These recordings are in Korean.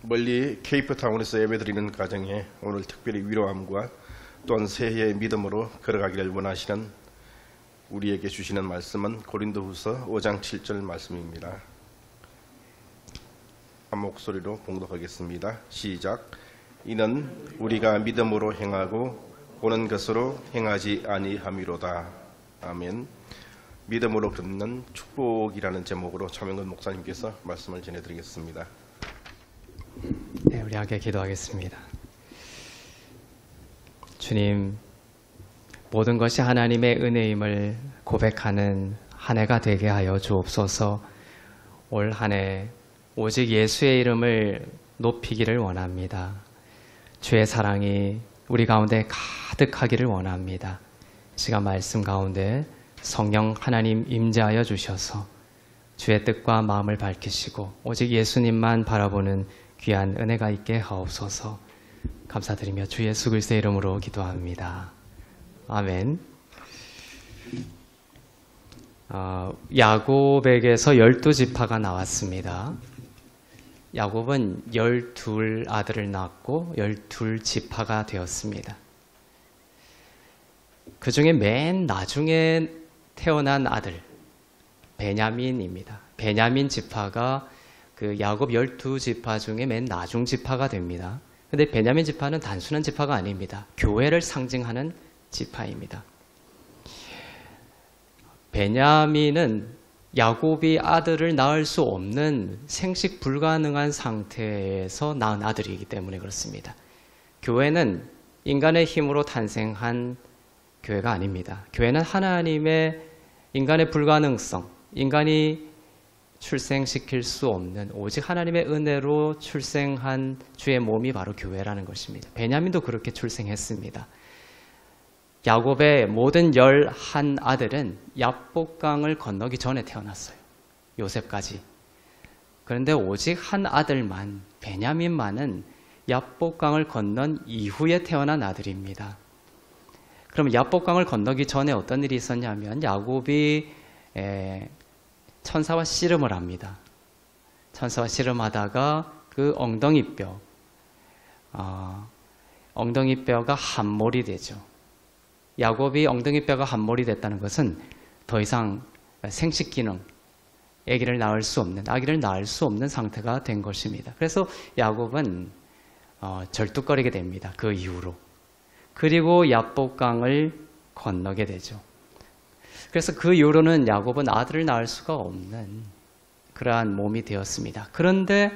멀리 케이프타운에서 예배드리는 가정에 오늘 특별히 위로함과 또한 새해의 믿음으로 걸어가기를 원하시는 우리에게 주시는 말씀은 고린도후서 5장 7절 말씀입니다. 한 목소리로 봉독하겠습니다. 시작. 이는 우리가 믿음으로 행하고 보는 것으로 행하지 아니함이로다. 아멘. 믿음으로 걷는 축복이라는 제목으로 차명근 목사님께서 말씀을 전해드리겠습니다. 네, 우리 함께 기도하겠습니다. 주님, 모든 것이 하나님의 은혜임을 고백하는 한 해가 되게 하여 주옵소서. 올 한 해 오직 예수의 이름을 높이기를 원합니다. 주의 사랑이 우리 가운데 가득하기를 원합니다. 시간 말씀 가운데 성령 하나님 임재하여 주셔서 주의 뜻과 마음을 밝히시고 오직 예수님만 바라보는 귀한 은혜가 있게 하옵소서. 감사드리며 주 예수 그리스도의 이름으로 기도합니다. 아멘. 야곱에게서 12지파가 나왔습니다. 야곱은 12 아들을 낳았고 12지파가 되었습니다. 그 중에 맨 나중에 태어난 아들 베냐민입니다. 베냐민 지파가 그 야곱 12지파 중에 맨 나중 지파가 됩니다. 근데 베냐민 지파는 단순한 지파가 아닙니다. 교회를 상징하는 지파입니다. 베냐민은 야곱이 아들을 낳을 수 없는 생식 불가능한 상태에서 낳은 아들이기 때문에 그렇습니다. 교회는 인간의 힘으로 탄생한 교회가 아닙니다. 교회는 하나님의 인간의 불가능성, 인간이 출생시킬 수 없는 오직 하나님의 은혜로 출생한 주의 몸이 바로 교회라는 것입니다. 베냐민도 그렇게 출생했습니다. 야곱의 모든 11아들은 야복강을 건너기 전에 태어났어요. 요셉까지. 그런데 오직 한 아들만, 베냐민만은 야복강을 건넌 이후에 태어난 아들입니다. 그럼 야복강을 건너기 전에 어떤 일이 있었냐면 야곱이 천사와 씨름을 합니다. 천사와 씨름하다가 그 엉덩이뼈가 함몰이 되죠. 야곱이 엉덩이뼈가 함몰이 됐다는 것은 더 이상 생식기능, 아기를 낳을 수 없는 상태가 된 것입니다. 그래서 야곱은 절뚝거리게 됩니다. 그 이후로. 그리고 야복강을 건너게 되죠. 그래서 그 이후로는 야곱은 아들을 낳을 수가 없는 그러한 몸이 되었습니다. 그런데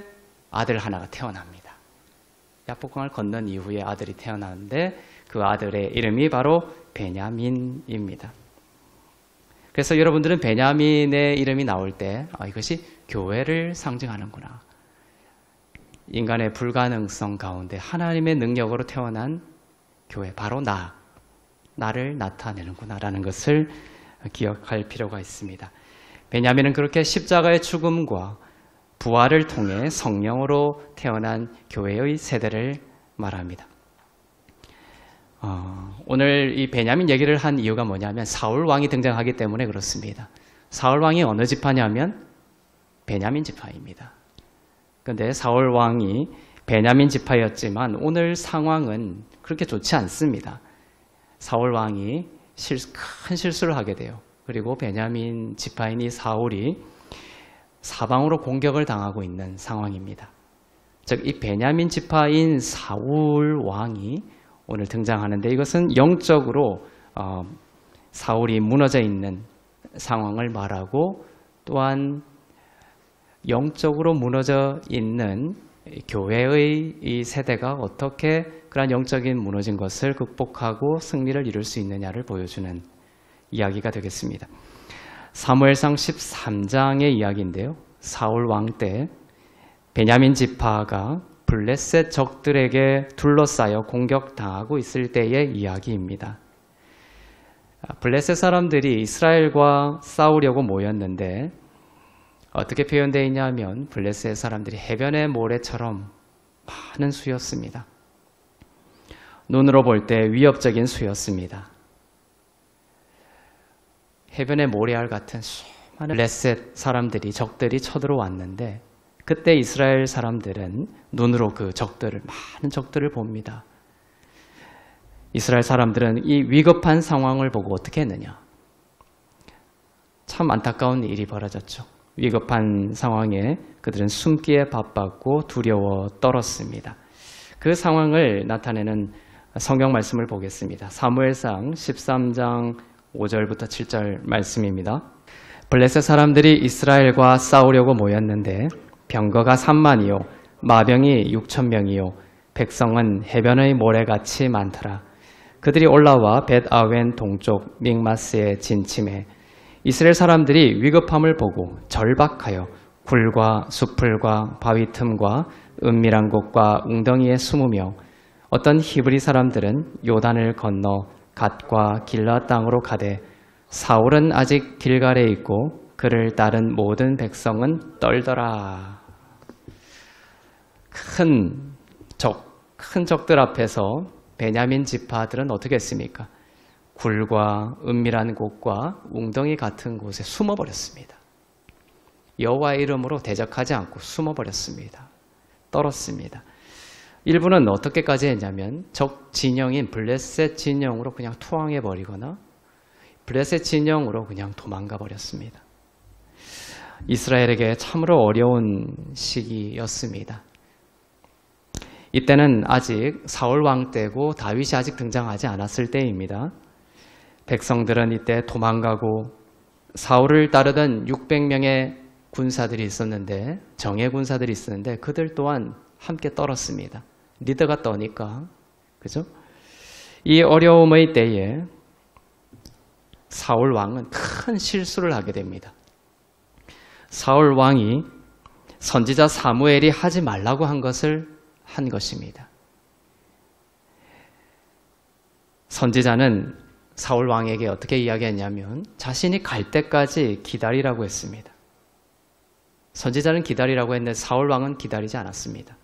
아들 하나가 태어납니다. 야복강을 건넌 이후에 아들이 태어나는데 그 아들의 이름이 바로 베냐민입니다. 그래서 여러분들은 베냐민의 이름이 나올 때 이것이 교회를 상징하는구나. 인간의 불가능성 가운데 하나님의 능력으로 태어난 교회, 바로 나를 나타내는구나 라는 것을 기억할 필요가 있습니다. 베냐민은 그렇게 십자가의 죽음과 부활을 통해 성령으로 태어난 교회의 세대를 말합니다. 오늘 이 베냐민 얘기를 한 이유가 뭐냐면 사울 왕이 등장하기 때문에 그렇습니다. 사울 왕이 어느 지파냐면 베냐민 지파입니다. 그런데 사울 왕이 베냐민 지파였지만 오늘 상황은 그렇게 좋지 않습니다. 사울 왕이 큰 실수를 하게 돼요. 그리고 베냐민 지파인 이 사울이 사방으로 공격을 당하고 있는 상황입니다. 즉, 이 베냐민 지파인 사울 왕이 오늘 등장하는데 이것은 영적으로 사울이 무너져 있는 상황을 말하고 또한 영적으로 무너져 있는 교회의 이 세대가 어떻게 그러한 영적인 무너진 것을 극복하고 승리를 이룰 수 있느냐를 보여주는 이야기가 되겠습니다. 사무엘상 13장의 이야기인데요. 사울 왕 때 베냐민 지파가 블레셋 적들에게 둘러싸여 공격당하고 있을 때의 이야기입니다. 블레셋 사람들이 이스라엘과 싸우려고 모였는데 어떻게 표현되어 있냐면 블레셋 사람들이 해변의 모래처럼 많은 수였습니다. 눈으로 볼 때 위협적인 수였습니다. 해변의 모래알 같은 수많은 블레셋 사람들이 적들이 쳐들어왔는데 그때 이스라엘 사람들은 눈으로 그 적들을, 많은 적들을 봅니다. 이스라엘 사람들은 이 위급한 상황을 보고 어떻게 했느냐? 참 안타까운 일이 벌어졌죠. 위급한 상황에 그들은 숨기에 바빴고 두려워 떨었습니다. 그 상황을 나타내는 성경 말씀을 보겠습니다. 사무엘상 13장 5절부터 7절 말씀입니다. 블레셋 사람들이 이스라엘과 싸우려고 모였는데 병거가 3만이요 마병이 6,000명이요 백성은 해변의 모래같이 많더라. 그들이 올라와 벳아웬 동쪽 믹마스에 진침해 이스라엘 사람들이 위급함을 보고 절박하여 굴과 수풀과 바위 틈과 은밀한 곳과 웅덩이에 숨으며 어떤 히브리 사람들은 요단을 건너 갓과 길라 땅으로 가되 사울은 아직 길갈에 있고 그를 따른 모든 백성은 떨더라. 큰 적들 앞에서 베냐민 지파들은 어떻게 했습니까? 굴과 은밀한 곳과 웅덩이 같은 곳에 숨어버렸습니다. 여호와의 이름으로 대적하지 않고 숨어버렸습니다. 떨었습니다. 일부는 어떻게까지 했냐면 적 진영인 블레셋 진영으로 그냥 투항해버리거나 블레셋 진영으로 그냥 도망가 버렸습니다. 이스라엘에게 참으로 어려운 시기였습니다. 이때는 아직 사울 왕 때고 다윗이 아직 등장하지 않았을 때입니다. 백성들은 이때 도망가고 사울을 따르던 600명의 군사들이 있었는데 정예 군사들이 있었는데 그들 또한 함께 떨었습니다. 리더가 떠니까 그죠? 이 어려움의 때에 사울 왕은 큰 실수를 하게 됩니다. 사울 왕이 선지자 사무엘이 하지 말라고 한 것을 한 것입니다. 선지자는 사울 왕에게 어떻게 이야기했냐면 자신이 갈 때까지 기다리라고 했습니다. 선지자는 기다리라고 했는데 사울 왕은 기다리지 않았습니다.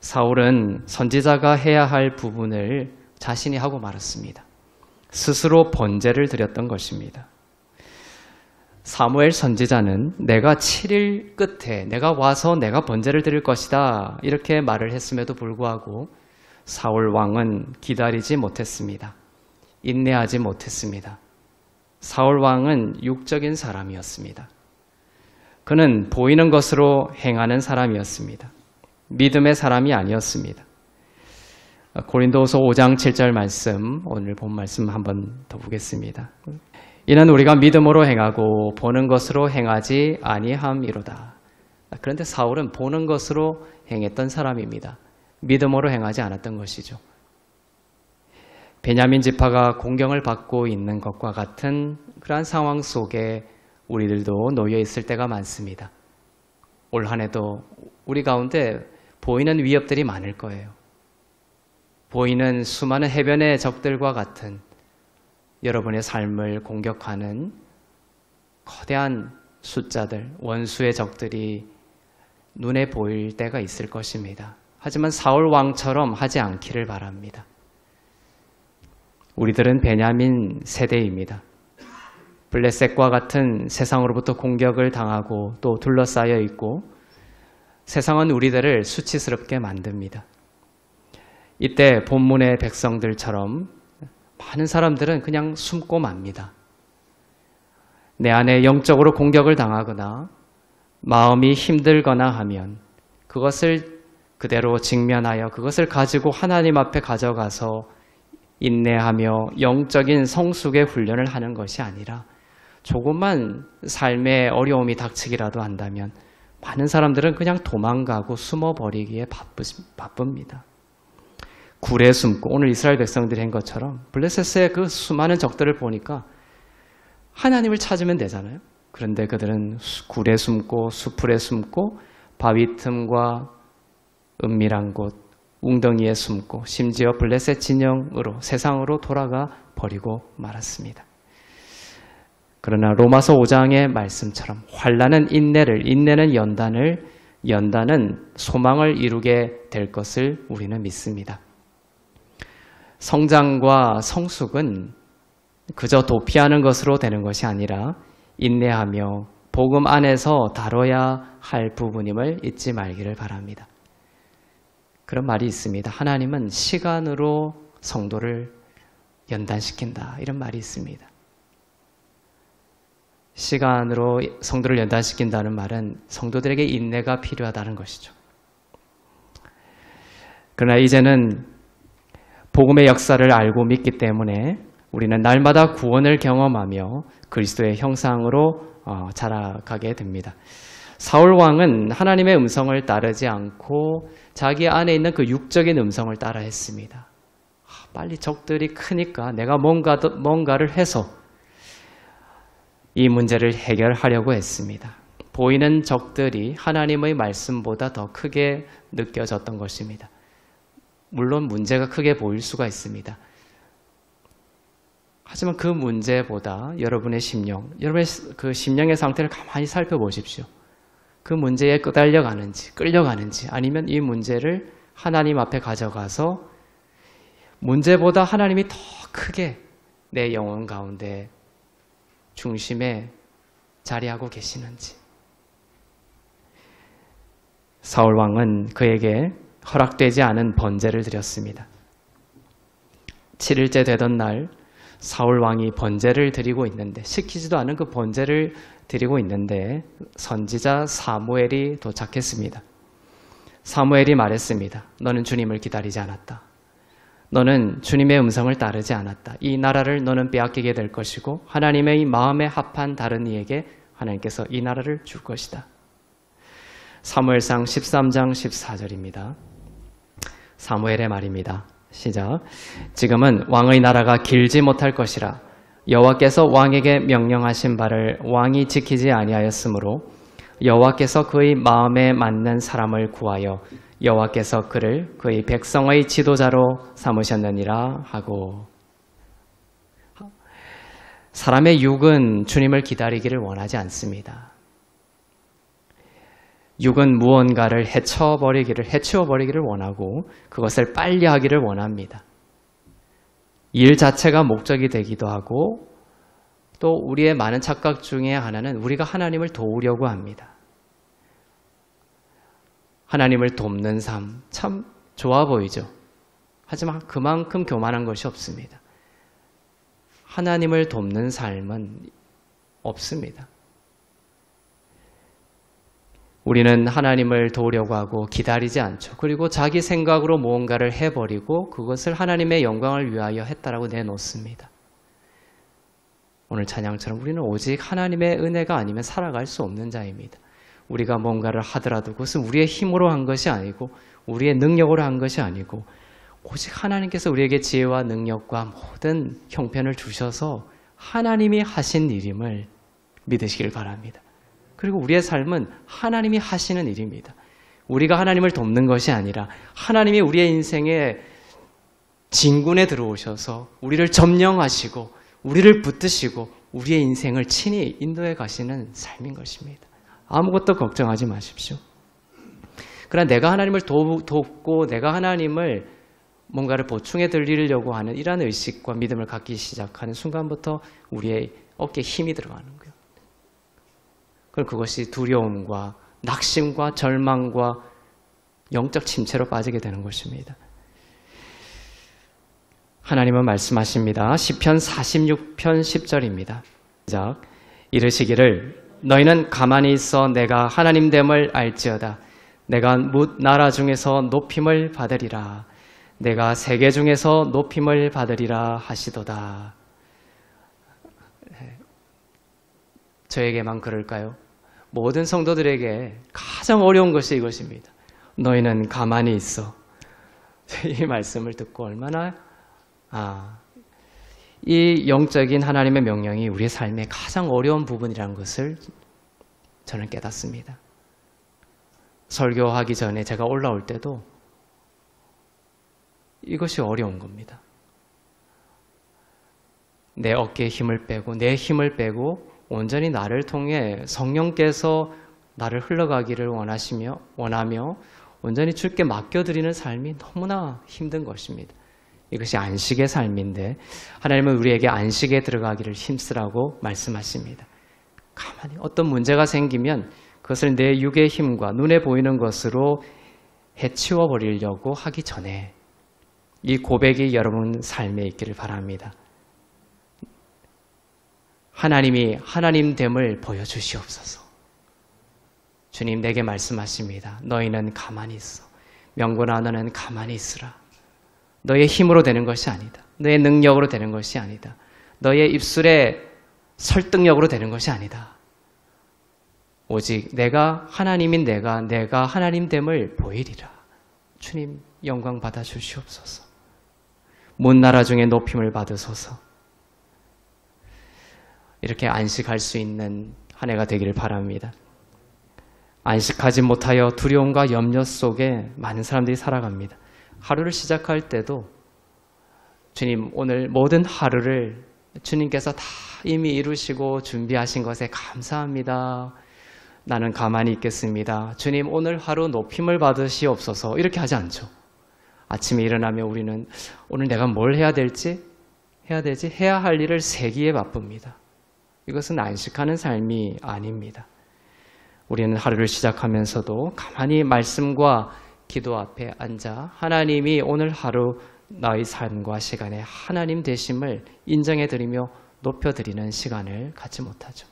사울은 선지자가 해야 할 부분을 자신이 하고 말았습니다. 스스로 번제를 드렸던 것입니다. 사무엘 선지자는 내가 7일 끝에 내가 와서 내가 번제를 드릴 것이다 이렇게 말을 했음에도 불구하고 사울 왕은 기다리지 못했습니다. 인내하지 못했습니다. 사울 왕은 육적인 사람이었습니다. 그는 보이는 것으로 행하는 사람이었습니다. 믿음의 사람이 아니었습니다. 고린도후서 5장 7절 말씀, 오늘 본 말씀 한번 더 보겠습니다. 이는 우리가 믿음으로 행하고 보는 것으로 행하지 아니함이로다. 그런데 사울은 보는 것으로 행했던 사람입니다. 믿음으로 행하지 않았던 것이죠. 베냐민 지파가 공경을 받고 있는 것과 같은 그러한 상황 속에 우리들도 놓여 있을 때가 많습니다. 올 한 해도 우리 가운데 보이는 위협들이 많을 거예요. 보이는 수많은 해변의 적들과 같은 여러분의 삶을 공격하는 거대한 숫자들, 원수의 적들이 눈에 보일 때가 있을 것입니다. 하지만 사울 왕처럼 하지 않기를 바랍니다. 우리들은 베냐민 세대입니다. 블레셋과 같은 세상으로부터 공격을 당하고 또 둘러싸여 있고 세상은 우리들을 수치스럽게 만듭니다. 이때 본문의 백성들처럼 많은 사람들은 그냥 숨고 맙니다. 내 안에 영적으로 공격을 당하거나 마음이 힘들거나 하면 그것을 그대로 직면하여 그것을 가지고 하나님 앞에 가져가서 인내하며 영적인 성숙의 훈련을 하는 것이 아니라 조금만 삶의 어려움이 닥치기라도 한다면 많은 사람들은 그냥 도망가고 숨어버리기에 바쁩니다. 굴에 숨고 오늘 이스라엘 백성들이 한 것처럼 블레셋의 그 수많은 적들을 보니까 하나님을 찾으면 되잖아요. 그런데 그들은 굴에 숨고 수풀에 숨고 바위 틈과 은밀한 곳, 웅덩이에 숨고 심지어 블레셋 진영으로 세상으로 돌아가 버리고 말았습니다. 그러나 로마서 5장의 말씀처럼 환난은 인내를, 인내는 연단을, 연단은 소망을 이루게 될 것을 우리는 믿습니다. 성장과 성숙은 그저 도피하는 것으로 되는 것이 아니라 인내하며 복음 안에서 다뤄야 할 부분임을 잊지 말기를 바랍니다. 그런 말이 있습니다. 하나님은 시간으로 성도를 연단시킨다. 이런 말이 있습니다. 시간으로 성도를 연단시킨다는 말은 성도들에게 인내가 필요하다는 것이죠. 그러나 이제는 복음의 역사를 알고 믿기 때문에 우리는 날마다 구원을 경험하며 그리스도의 형상으로 자라가게 됩니다. 사울 왕은 하나님의 음성을 따르지 않고 자기 안에 있는 그 육적인 음성을 따라 했습니다. 빨리 적들이 크니까 내가 뭔가를 해서 이 문제를 해결하려고 했습니다. 보이는 적들이 하나님의 말씀보다 더 크게 느껴졌던 것입니다. 물론 문제가 크게 보일 수가 있습니다. 하지만 그 문제보다 여러분의 심령의 그 심령의 상태를 가만히 살펴보십시오. 그 문제에 끌려가는지 아니면 이 문제를 하나님 앞에 가져가서 문제보다 하나님이 더 크게 내 영혼 가운데 중심에 자리하고 계시는지. 사울 왕은 그에게 허락되지 않은 번제를 드렸습니다. 7일째 되던 날 사울 왕이 번제를 드리고 있는데 시키지도 않은 그 번제를 드리고 있는데 선지자 사무엘이 도착했습니다. 사무엘이 말했습니다. 너는 주님을 기다리지 않았다. 너는 주님의 음성을 따르지 않았다. 이 나라를 너는 빼앗기게 될 것이고 하나님의 마음에 합한 다른 이에게 하나님께서 이 나라를 줄 것이다. 사무엘상 13장 14절입니다. 사무엘의 말입니다. 시작. 지금은 왕의 나라가 길지 못할 것이라 여호와께서 왕에게 명령하신 바를 왕이 지키지 아니하였으므로 여호와께서 그의 마음에 맞는 사람을 구하여 여호와께서 그를 그의 백성의 지도자로 삼으셨느니라 하고. 사람의 육은 주님을 기다리기를 원하지 않습니다. 육은 무언가를 해치워버리기를 원하고 그것을 빨리 하기를 원합니다. 일 자체가 목적이 되기도 하고 또 우리의 많은 착각 중에 하나는 우리가 하나님을 도우려고 합니다. 하나님을 돕는 삶, 참 좋아 보이죠. 하지만 그만큼 교만한 것이 없습니다. 하나님을 돕는 삶은 없습니다. 우리는 하나님을 도우려고 하고 기다리지 않죠. 그리고 자기 생각으로 무언가를 해버리고 그것을 하나님의 영광을 위하여 했다라고 내놓습니다. 오늘 찬양처럼 우리는 오직 하나님의 은혜가 아니면 살아갈 수 없는 자입니다. 우리가 뭔가를 하더라도 그것은 우리의 힘으로 한 것이 아니고 우리의 능력으로 한 것이 아니고 오직 하나님께서 우리에게 지혜와 능력과 모든 형편을 주셔서 하나님이 하신 일임을 믿으시길 바랍니다. 그리고 우리의 삶은 하나님이 하시는 일입니다. 우리가 하나님을 돕는 것이 아니라 하나님이 우리의 인생에 진군에 들어오셔서 우리를 점령하시고 우리를 붙드시고 우리의 인생을 친히 인도해 가시는 삶인 것입니다. 아무것도 걱정하지 마십시오. 그러나 내가 하나님을 돕고 내가 하나님을 뭔가를 보충해 드리려고 하는 이러한 의식과 믿음을 갖기 시작하는 순간부터 우리의 어깨에 힘이 들어가는 거예요. 그럼 그것이 두려움과 낙심과 절망과 영적 침체로 빠지게 되는 것입니다. 하나님은 말씀하십니다. 시편 46편 10절입니다. 시작. 이르시기를 너희는 가만히 있어 내가 하나님됨을 알지어다. 내가 뭇 나라 중에서 높임을 받으리라. 내가 세계 중에서 높임을 받으리라 하시도다. 저에게만 그럴까요? 모든 성도들에게 가장 어려운 것이 이것입니다. 너희는 가만히 있어. 이 말씀을 듣고 얼마나 이 영적인 하나님의 명령이 우리의 삶의 가장 어려운 부분이라는 것을 저는 깨닫습니다. 설교하기 전에 제가 올라올 때도 이것이 어려운 겁니다. 내 어깨에 힘을 빼고 내 힘을 빼고 온전히 나를 통해 성령께서 나를 흘러가기를 원하며 온전히 주께 맡겨드리는 삶이 너무나 힘든 것입니다. 이것이 안식의 삶인데 하나님은 우리에게 안식에 들어가기를 힘쓰라고 말씀하십니다. 가만히 어떤 문제가 생기면 그것을 내 육의 힘과 눈에 보이는 것으로 해치워 버리려고 하기 전에 이 고백이 여러분 삶에 있기를 바랍니다. 하나님이 하나님됨을 보여주시옵소서. 주님 내게 말씀하십니다. 너희는 가만히 있어. 명분아 너는 가만히 있으라. 너의 힘으로 되는 것이 아니다. 너의 능력으로 되는 것이 아니다. 너의 입술의 설득력으로 되는 것이 아니다. 오직 내가 하나님인 내가 하나님됨을 보이리라. 주님 영광 받아 주시옵소서. 문나라 중에 높임을 받으소서. 이렇게 안식할 수 있는 한 해가 되기를 바랍니다. 안식하지 못하여 두려움과 염려 속에 많은 사람들이 살아갑니다. 하루를 시작할 때도 주님 오늘 모든 하루를 주님께서 다 이미 이루시고 준비하신 것에 감사합니다. 나는 가만히 있겠습니다. 주님 오늘 하루 높임을 받으시옵소서. 이렇게 하지 않죠. 아침에 일어나면 우리는 오늘 내가 뭘 해야 되지? 해야 할 일을 세기에 바쁩니다. 이것은 안식하는 삶이 아닙니다. 우리는 하루를 시작하면서도 가만히 말씀과 기도 앞에 앉아 하나님이 오늘 하루 나의 삶과 시간에 하나님 되심을 인정해드리며 높여드리는 시간을 갖지 못하죠.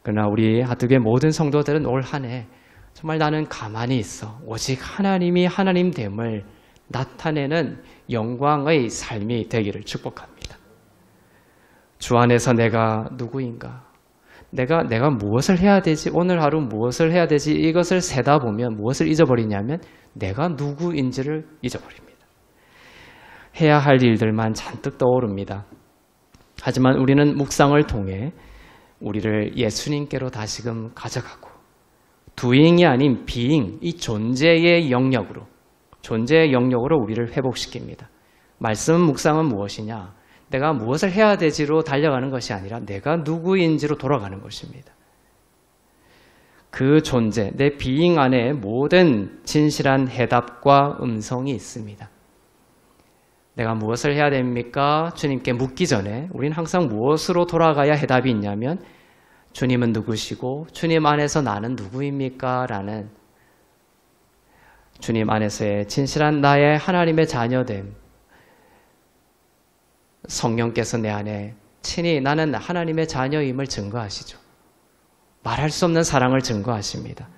그러나 우리 하트교회 모든 성도들은 올 한 해 정말 나는 가만히 있어. 오직 하나님이 하나님됨을 나타내는 영광의 삶이 되기를 축복합니다. 주 안에서 내가 누구인가? 내가 무엇을 해야 되지? 오늘 하루 무엇을 해야 되지? 이것을 세다 보면 무엇을 잊어버리냐면 내가 누구인지를 잊어버립니다. 해야 할 일들만 잔뜩 떠오릅니다. 하지만 우리는 묵상을 통해 우리를 예수님께로 다시금 가져가고 doing이 아닌 being, 이 존재의 영역으로 우리를 회복시킵니다. 말씀 묵상은 무엇이냐? 내가 무엇을 해야 되지로 달려가는 것이 아니라 내가 누구인지로 돌아가는 것입니다. 그 존재, 내 being 안에 모든 진실한 해답과 음성이 있습니다. 내가 무엇을 해야 됩니까? 주님께 묻기 전에 우리는 항상 무엇으로 돌아가야 해답이 있냐면 주님은 누구시고 주님 안에서 나는 누구입니까? 라는 주님 안에서의 진실한 나의 하나님의 자녀됨, 성령께서 내 안에 친히 나는 하나님의 자녀임을 증거하시죠. 말할 수 없는 사랑을 증거하십니다.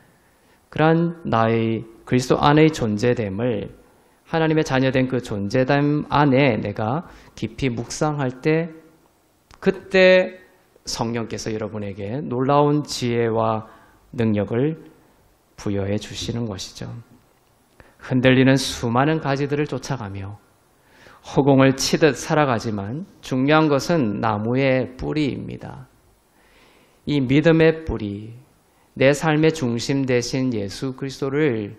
그러한 나의 그리스도 안의 존재됨을 하나님의 자녀된 그 존재됨 안에 내가 깊이 묵상할 때 그때 성령께서 여러분에게 놀라운 지혜와 능력을 부여해 주시는 것이죠. 흔들리는 수많은 가지들을 쫓아가며 허공을 치듯 살아가지만 중요한 것은 나무의 뿌리입니다. 이 믿음의 뿌리, 내 삶의 중심 되신 예수 그리스도를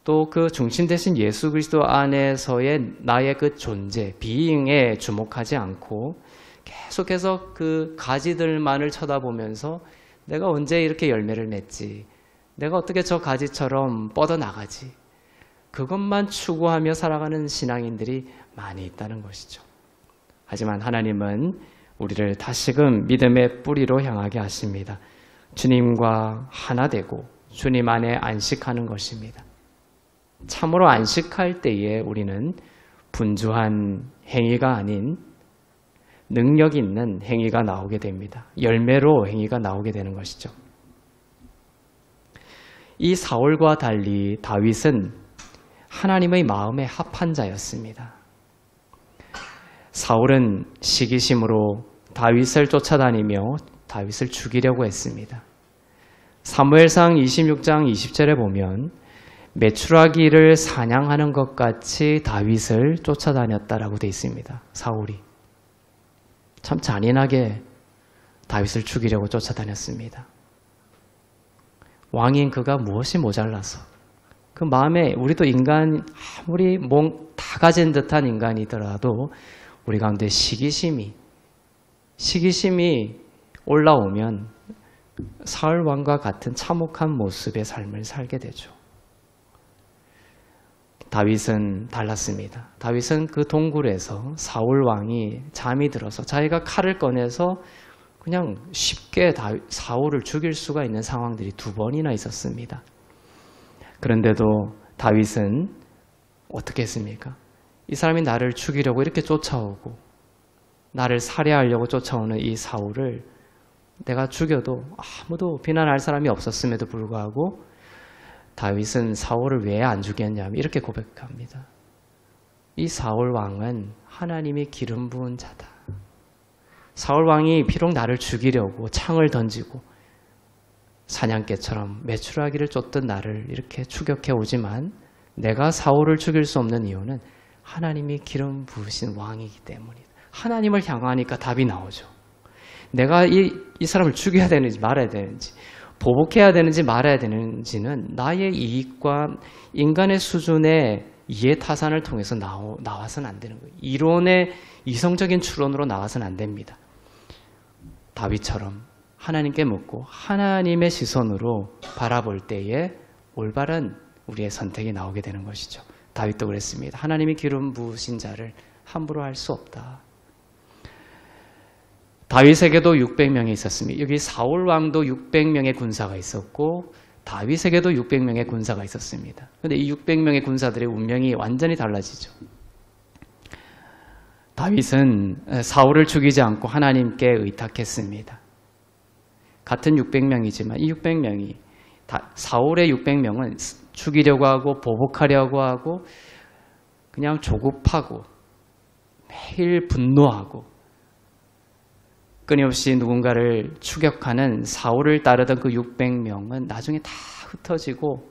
또 그 중심 되신 예수 그리스도 안에서의 나의 그 존재, being에 주목하지 않고 계속해서 그 가지들만을 쳐다보면서 내가 언제 이렇게 열매를 맺지? 내가 어떻게 저 가지처럼 뻗어나가지? 그것만 추구하며 살아가는 신앙인들이 많이 있다는 것이죠. 하지만 하나님은 우리를 다시금 믿음의 뿌리로 향하게 하십니다. 주님과 하나 되고 주님 안에 안식하는 것입니다. 참으로 안식할 때에 우리는 분주한 행위가 아닌 능력 있는 행위가 나오게 됩니다. 열매로 행위가 나오게 되는 것이죠. 이 사울과 달리 다윗은 하나님의 마음에 합한 자였습니다. 사울은 시기심으로 다윗을 쫓아다니며 다윗을 죽이려고 했습니다. 사무엘상 26장 20절에 보면 메추라기를 사냥하는 것 같이 다윗을 쫓아다녔다라고 되어 있습니다. 사울이 참 잔인하게 다윗을 죽이려고 쫓아다녔습니다. 왕인 그가 무엇이 모자라서 그 마음에 우리도 인간 아무리 다 가진 듯한 인간이더라도 우리 가운데 시기심이 올라오면 사울 왕과 같은 참혹한 모습의 삶을 살게 되죠. 다윗은 달랐습니다. 다윗은 그 동굴에서 사울 왕이 잠이 들어서 자기가 칼을 꺼내서 그냥 쉽게 사울을 죽일 수가 있는 상황들이 2번이나 있었습니다. 그런데도 다윗은 어떻게 했습니까? 이 사람이 나를 죽이려고 이렇게 쫓아오고 나를 살해하려고 쫓아오는 이 사울을 내가 죽여도 아무도 비난할 사람이 없었음에도 불구하고 다윗은 사울을 왜 안 죽였냐면 이렇게 고백합니다. 이 사울 왕은 하나님이 기름 부은 자다. 사울 왕이 비록 나를 죽이려고 창을 던지고 사냥개처럼 메추라기를 쫓던 나를 이렇게 추격해 오지만 내가 사울을 죽일 수 없는 이유는 하나님이 기름 부으신 왕이기 때문이다. 하나님을 향하니까 답이 나오죠. 내가 이 사람을 죽여야 되는지 말아야 되는지, 보복해야 되는지 말아야 되는지는 나의 이익과 인간의 수준의 이해타산을 통해서 나와서는 안 되는 거예요. 이론의 이성적인 추론으로 나와서는 안 됩니다. 다윗처럼 하나님께 묻고 하나님의 시선으로 바라볼 때에 올바른 우리의 선택이 나오게 되는 것이죠. 다윗도 그랬습니다. 하나님이 기름 부으신 자를 함부로 할 수 없다. 다윗에게도 600명이 있었습니다. 여기 사울 왕도 600명의 군사가 있었고 다윗에게도 600명의 군사가 있었습니다. 그런데 이 600명의 군사들의 운명이 완전히 달라지죠. 다윗은 사울을 죽이지 않고 하나님께 의탁했습니다. 같은 600명이지만 이 600명이 사울의 600명은 죽이려고 하고 보복하려고 하고 그냥 조급하고 매일 분노하고 끊임없이 누군가를 추격하는 사울을 따르던 그 600명은 나중에 다 흩어지고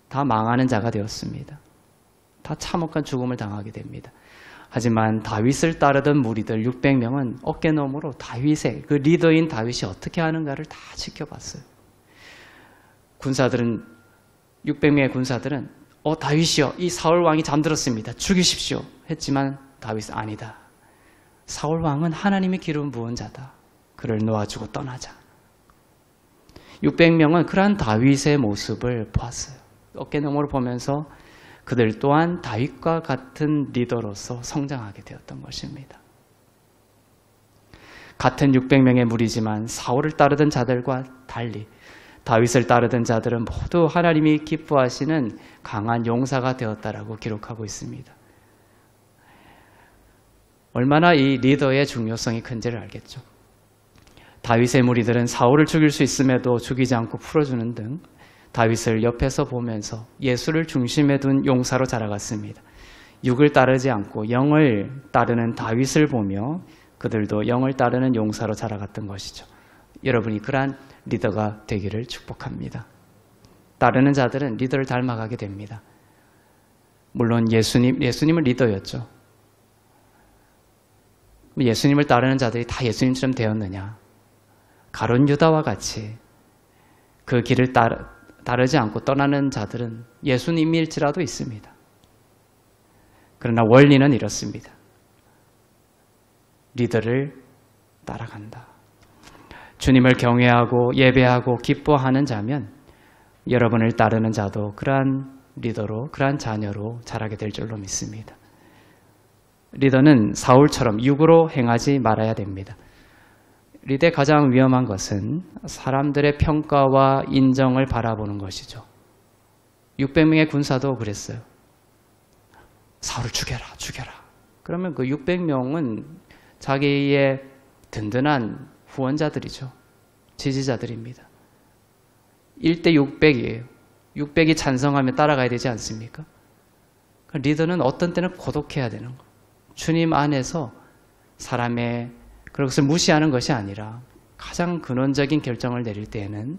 다 망하는 자가 되었습니다. 다 참혹한 죽음을 당하게 됩니다. 하지만 다윗을 따르던 무리들 600명은 어깨너머로 다윗의 그 리더인 다윗이 어떻게 하는가를 다 지켜봤어요. 군사들은 600명의 군사들은 다윗이여 이 사울 왕이 잠들었습니다. 죽이십시오 했지만 다윗은 아니다. 사울 왕은 하나님이 기름 부은 자다. 그를 놓아주고 떠나자. 600명은 그러한 다윗의 모습을 보았어요. 어깨너머로 보면서 그들 또한 다윗과 같은 리더로서 성장하게 되었던 것입니다. 같은 600명의 무리지만 사울을 따르던 자들과 달리 다윗을 따르던 자들은 모두 하나님이 기뻐하시는 강한 용사가 되었다라고 기록하고 있습니다. 얼마나 이 리더의 중요성이 큰지를 알겠죠. 다윗의 무리들은 사울을 죽일 수 있음에도 죽이지 않고 풀어주는 등 다윗을 옆에서 보면서 예수를 중심에 둔 용사로 자라갔습니다. 육을 따르지 않고 영을 따르는 다윗을 보며 그들도 영을 따르는 용사로 자라갔던 것이죠. 여러분이 그러한 리더가 되기를 축복합니다. 따르는 자들은 리더를 닮아가게 됩니다. 물론 예수님은 리더였죠. 예수님을 따르는 자들이 다 예수님처럼 되었느냐? 가룟 유다와 같이 그 길을 따르지 않고 떠나는 자들은 예수님일지라도 있습니다. 그러나 원리는 이렇습니다. 리더를 따라간다. 주님을 경외하고 예배하고 기뻐하는 자면 여러분을 따르는 자도 그러한 리더로, 그러한 자녀로 자라게 될 줄로 믿습니다. 리더는 사울처럼 육으로 행하지 말아야 됩니다. 리더의 가장 위험한 것은 사람들의 평가와 인정을 바라보는 것이죠. 600명의 군사도 그랬어요. 사울을 죽여라, 죽여라. 그러면 그 600명은 자기의 든든한 후원자들이죠. 지지자들입니다. 1대 600이에요. 600이 찬성하면 따라가야 되지 않습니까? 리더는 어떤 때는 고독해야 되는 거예요. 주님 안에서 사람의 그것을 무시하는 것이 아니라 가장 근원적인 결정을 내릴 때에는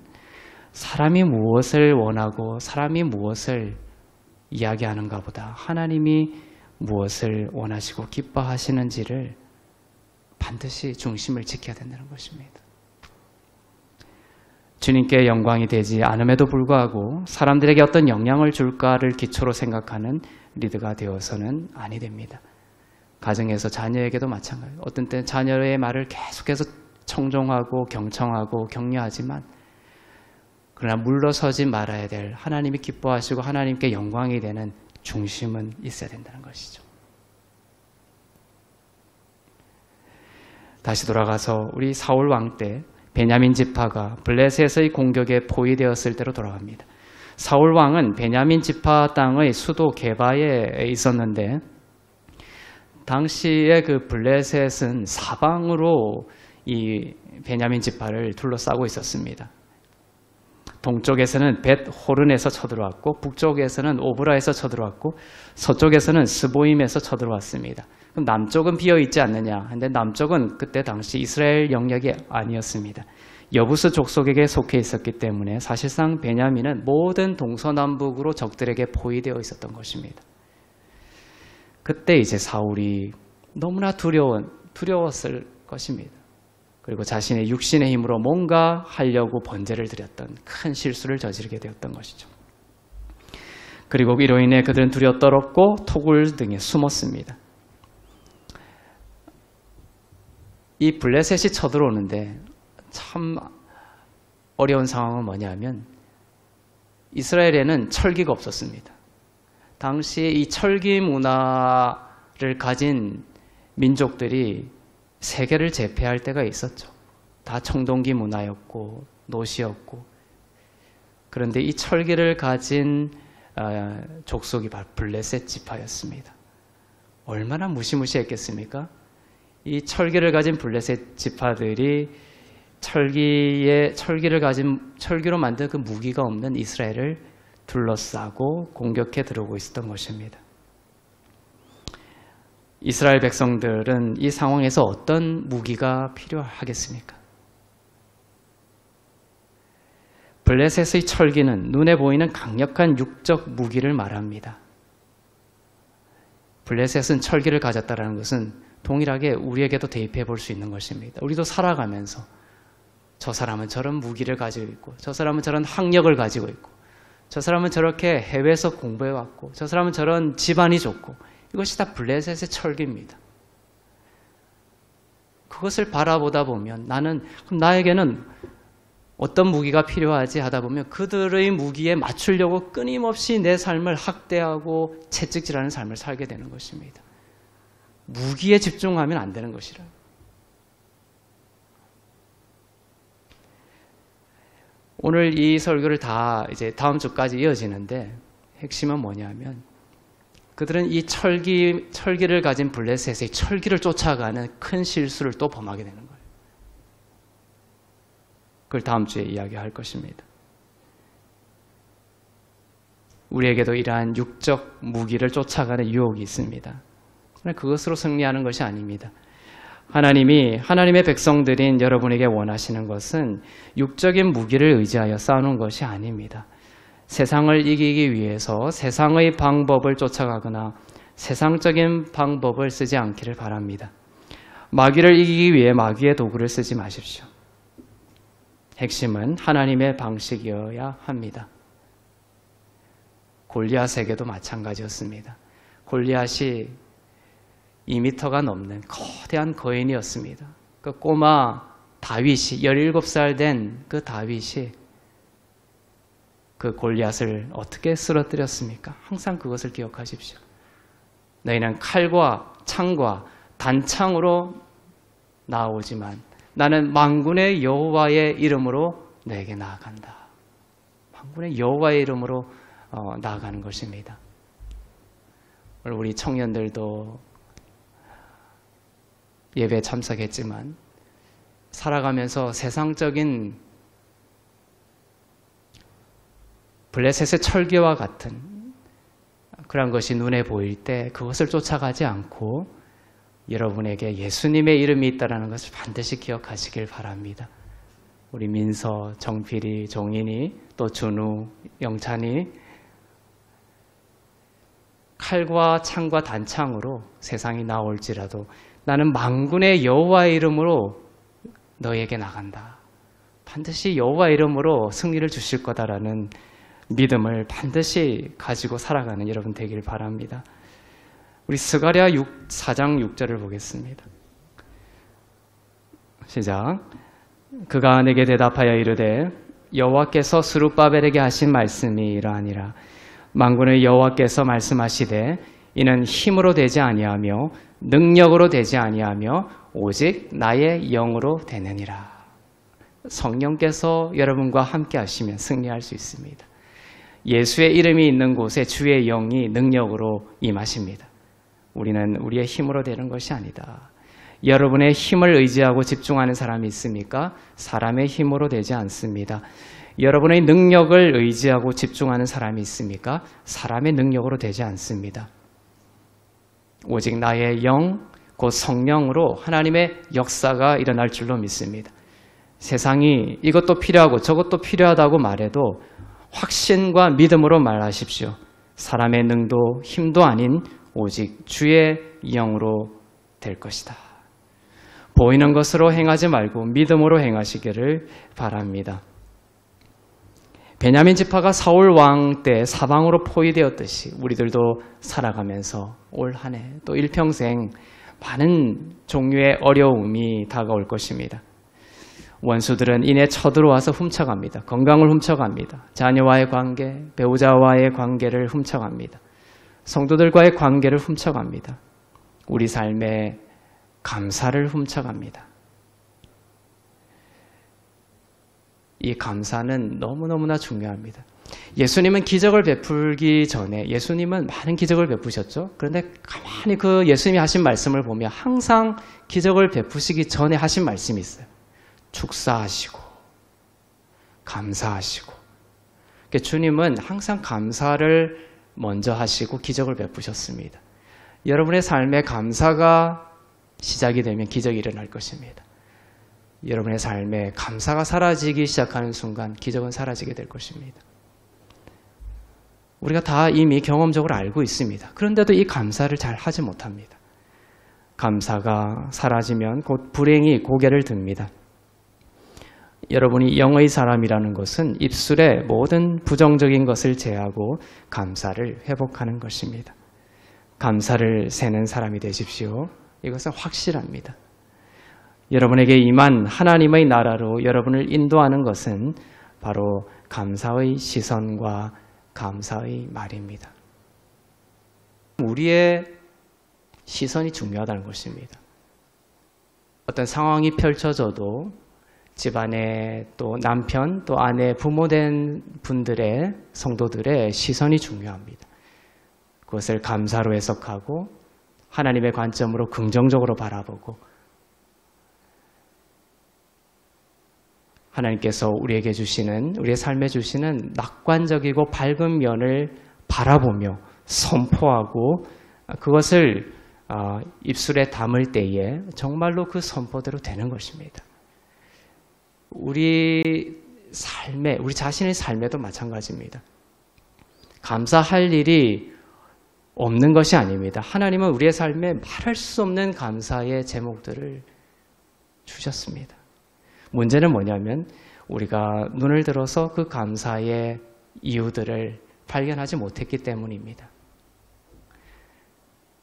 사람이 무엇을 원하고 사람이 무엇을 이야기하는가 보다 하나님이 무엇을 원하시고 기뻐하시는지를 반드시 중심을 지켜야 된다는 것입니다. 주님께 영광이 되지 않음에도 불구하고 사람들에게 어떤 영향을 줄까를 기초로 생각하는 리더가 되어서는 아니 됩니다. 가정에서 자녀에게도 마찬가지예요. 어떤 때는 자녀의 말을 계속해서 청종하고 경청하고 격려하지만 그러나 물러서지 말아야 될 하나님이 기뻐하시고 하나님께 영광이 되는 중심은 있어야 된다는 것이죠. 다시 돌아가서 우리 사울 왕 때 베냐민 지파가 블레셋의 공격에 포위되었을 때로 돌아갑니다. 사울 왕은 베냐민 지파 땅의 수도 게바에 있었는데 당시에 그 블레셋은 사방으로 이 베냐민 지파를 둘러싸고 있었습니다. 동쪽에서는 벳 호른에서 쳐들어왔고 북쪽에서는 오브라에서 쳐들어왔고 서쪽에서는 스보임에서 쳐들어왔습니다. 그럼 남쪽은 비어있지 않느냐? 근데 남쪽은 그때 당시 이스라엘 영역이 아니었습니다. 여부스 족속에게 속해 있었기 때문에 사실상 베냐민은 모든 동서남북으로 적들에게 포위되어 있었던 것입니다. 그때 이제 사울이 너무나 두려웠을 것입니다. 그리고 자신의 육신의 힘으로 뭔가 하려고 번제를 드렸던 큰 실수를 저지르게 되었던 것이죠. 그리고 이로 인해 그들은 두려워 떨었고 토굴 등에 숨었습니다. 이 블레셋이 쳐들어오는데 참 어려운 상황은 뭐냐면 이스라엘에는 철기가 없었습니다. 당시에 이 철기 문화를 가진 민족들이 세계를 제패할 때가 있었죠. 다 청동기 문화였고 노시였고. 그런데 이 철기를 가진 족속이 바로 블레셋 지파였습니다. 얼마나 무시무시했겠습니까? 이 철기를 가진 블레셋 지파들이 철기로 만든 그 무기가 없는 이스라엘을 둘러싸고 공격해 들어오고 있었던 것입니다. 이스라엘 백성들은 이 상황에서 어떤 무기가 필요하겠습니까? 블레셋의 철기는 눈에 보이는 강력한 육적 무기를 말합니다. 블레셋은 철기를 가졌다는 것은 동일하게 우리에게도 대입해 볼 수 있는 것입니다. 우리도 살아가면서 저 사람은 저런 무기를 가지고 있고 저 사람은 저런 학력을 가지고 있고 저 사람은 저렇게 해외에서 공부해 왔고 저 사람은 저런 집안이 좋고 이것이 다 블레셋의 철기입니다. 그것을 바라보다 보면 그럼 나에게는 어떤 무기가 필요하지 하다 보면 그들의 무기에 맞추려고 끊임없이 내 삶을 학대하고 채찍질하는 삶을 살게 되는 것입니다. 무기에 집중하면 안 되는 것이라. 오늘 이 설교를 다 이제 다음 주까지 이어지는데 핵심은 뭐냐면 그들은 이 철기를 가진 블레셋의 철기를 쫓아가는 큰 실수를 또 범하게 되는 거예요. 그걸 다음 주에 이야기할 것입니다. 우리에게도 이러한 육적 무기를 쫓아가는 유혹이 있습니다. 그러나 그것으로 승리하는 것이 아닙니다. 하나님의 백성들인 여러분에게 원하시는 것은 육적인 무기를 의지하여 싸우는 것이 아닙니다. 세상을 이기기 위해서 세상의 방법을 쫓아가거나 세상적인 방법을 쓰지 않기를 바랍니다. 마귀를 이기기 위해 마귀의 도구를 쓰지 마십시오. 핵심은 하나님의 방식이어야 합니다. 골리앗에게도 마찬가지였습니다. 골리앗이 2m가 넘는 거대한 거인이었습니다. 그 꼬마 다윗이 17살 된 그 다윗이 그 골리앗을 어떻게 쓰러뜨렸습니까? 항상 그것을 기억하십시오. 너희는 칼과 창과 단창으로 나오지만 나는 만군의 여호와의 이름으로 너에게 나아간다. 만군의 여호와의 이름으로 나아가는 것입니다. 오늘 우리 청년들도 예배에 참석했지만 살아가면서 세상적인 블레셋의 철기와 같은 그런 것이 눈에 보일 때 그것을 쫓아가지 않고 여러분에게 예수님의 이름이 있다는 것을 반드시 기억하시길 바랍니다. 우리 민서, 정필이, 종인이, 또 준우, 영찬이 칼과 창과 단창으로 세상이 나올지라도 나는 만군의 여호와의 이름으로 너에게 나간다. 반드시 여호와의 이름으로 승리를 주실 거다라는 믿음을 반드시 가지고 살아가는 여러분 되길 바랍니다. 우리 스가랴 4장 6절을 보겠습니다. 시작. 그가 내게 대답하여 이르되 여호와께서 스룹바벨에게 하신 말씀이 이러하니라. 만군의 여호와께서 말씀하시되 이는 힘으로 되지 아니하며 능력으로 되지 아니하며 오직 나의 영으로 되느니라. 성령께서 여러분과 함께 하시면 승리할 수 있습니다. 예수의 이름이 있는 곳에 주의 영이 능력으로 임하십니다. 우리는 우리의 힘으로 되는 것이 아니다. 여러분의 힘을 의지하고 집중하는 사람이 있습니까? 사람의 힘으로 되지 않습니다. 여러분의 능력을 의지하고 집중하는 사람이 있습니까? 사람의 능력으로 되지 않습니다. 오직 나의 영, 곧 성령으로 하나님의 역사가 일어날 줄로 믿습니다. 세상이 이것도 필요하고 저것도 필요하다고 말해도 확신과 믿음으로 말하십시오. 사람의 능도 힘도 아닌 오직 주의 영으로 될 것이다. 보이는 것으로 행하지 말고 믿음으로 행하시기를 바랍니다. 베냐민 지파가 사울 왕 때 사방으로 포위되었듯이 우리들도 살아가면서 올 한 해 또 일평생 많은 종류의 어려움이 다가올 것입니다. 원수들은 이내 쳐들어와서 훔쳐갑니다. 건강을 훔쳐갑니다. 자녀와의 관계, 배우자와의 관계를 훔쳐갑니다. 성도들과의 관계를 훔쳐갑니다. 우리 삶의 감사를 훔쳐갑니다. 이 감사는 너무너무나 중요합니다. 예수님은 기적을 베풀기 전에 예수님은 많은 기적을 베푸셨죠. 그런데 가만히 그 예수님이 하신 말씀을 보면 항상 기적을 베푸시기 전에 하신 말씀이 있어요. 축사하시고 감사하시고. 그러니까 주님은 항상 감사를 먼저 하시고 기적을 베푸셨습니다. 여러분의 삶에 감사가 시작이 되면 기적이 일어날 것입니다. 여러분의 삶에 감사가 사라지기 시작하는 순간 기적은 사라지게 될 것입니다. 우리가 다 이미 경험적으로 알고 있습니다. 그런데도 이 감사를 잘 하지 못합니다. 감사가 사라지면 곧 불행이 고개를 듭니다. 여러분이 영의 사람이라는 것은 입술에 모든 부정적인 것을 제하고 감사를 회복하는 것입니다. 감사를 세는 사람이 되십시오. 이것은 확실합니다. 여러분에게 임한 하나님의 나라로 여러분을 인도하는 것은 바로 감사의 시선과 감사의 말입니다. 우리의 시선이 중요하다는 것입니다. 어떤 상황이 펼쳐져도 집안에 또 남편, 또 아내, 부모된 분들의 성도들의 시선이 중요합니다. 그것을 감사로 해석하고 하나님의 관점으로 긍정적으로 바라보고 하나님께서 우리에게 주시는, 우리의 삶에 주시는 낙관적이고 밝은 면을 바라보며 선포하고 그것을 입술에 담을 때에 정말로 그 선포대로 되는 것입니다. 우리 자신의 삶에도 마찬가지입니다. 감사할 일이 없는 것이 아닙니다. 하나님은 우리의 삶에 말할 수 없는 감사의 제목들을 주셨습니다. 문제는 뭐냐면 우리가 눈을 들어서 그 감사의 이유들을 발견하지 못했기 때문입니다.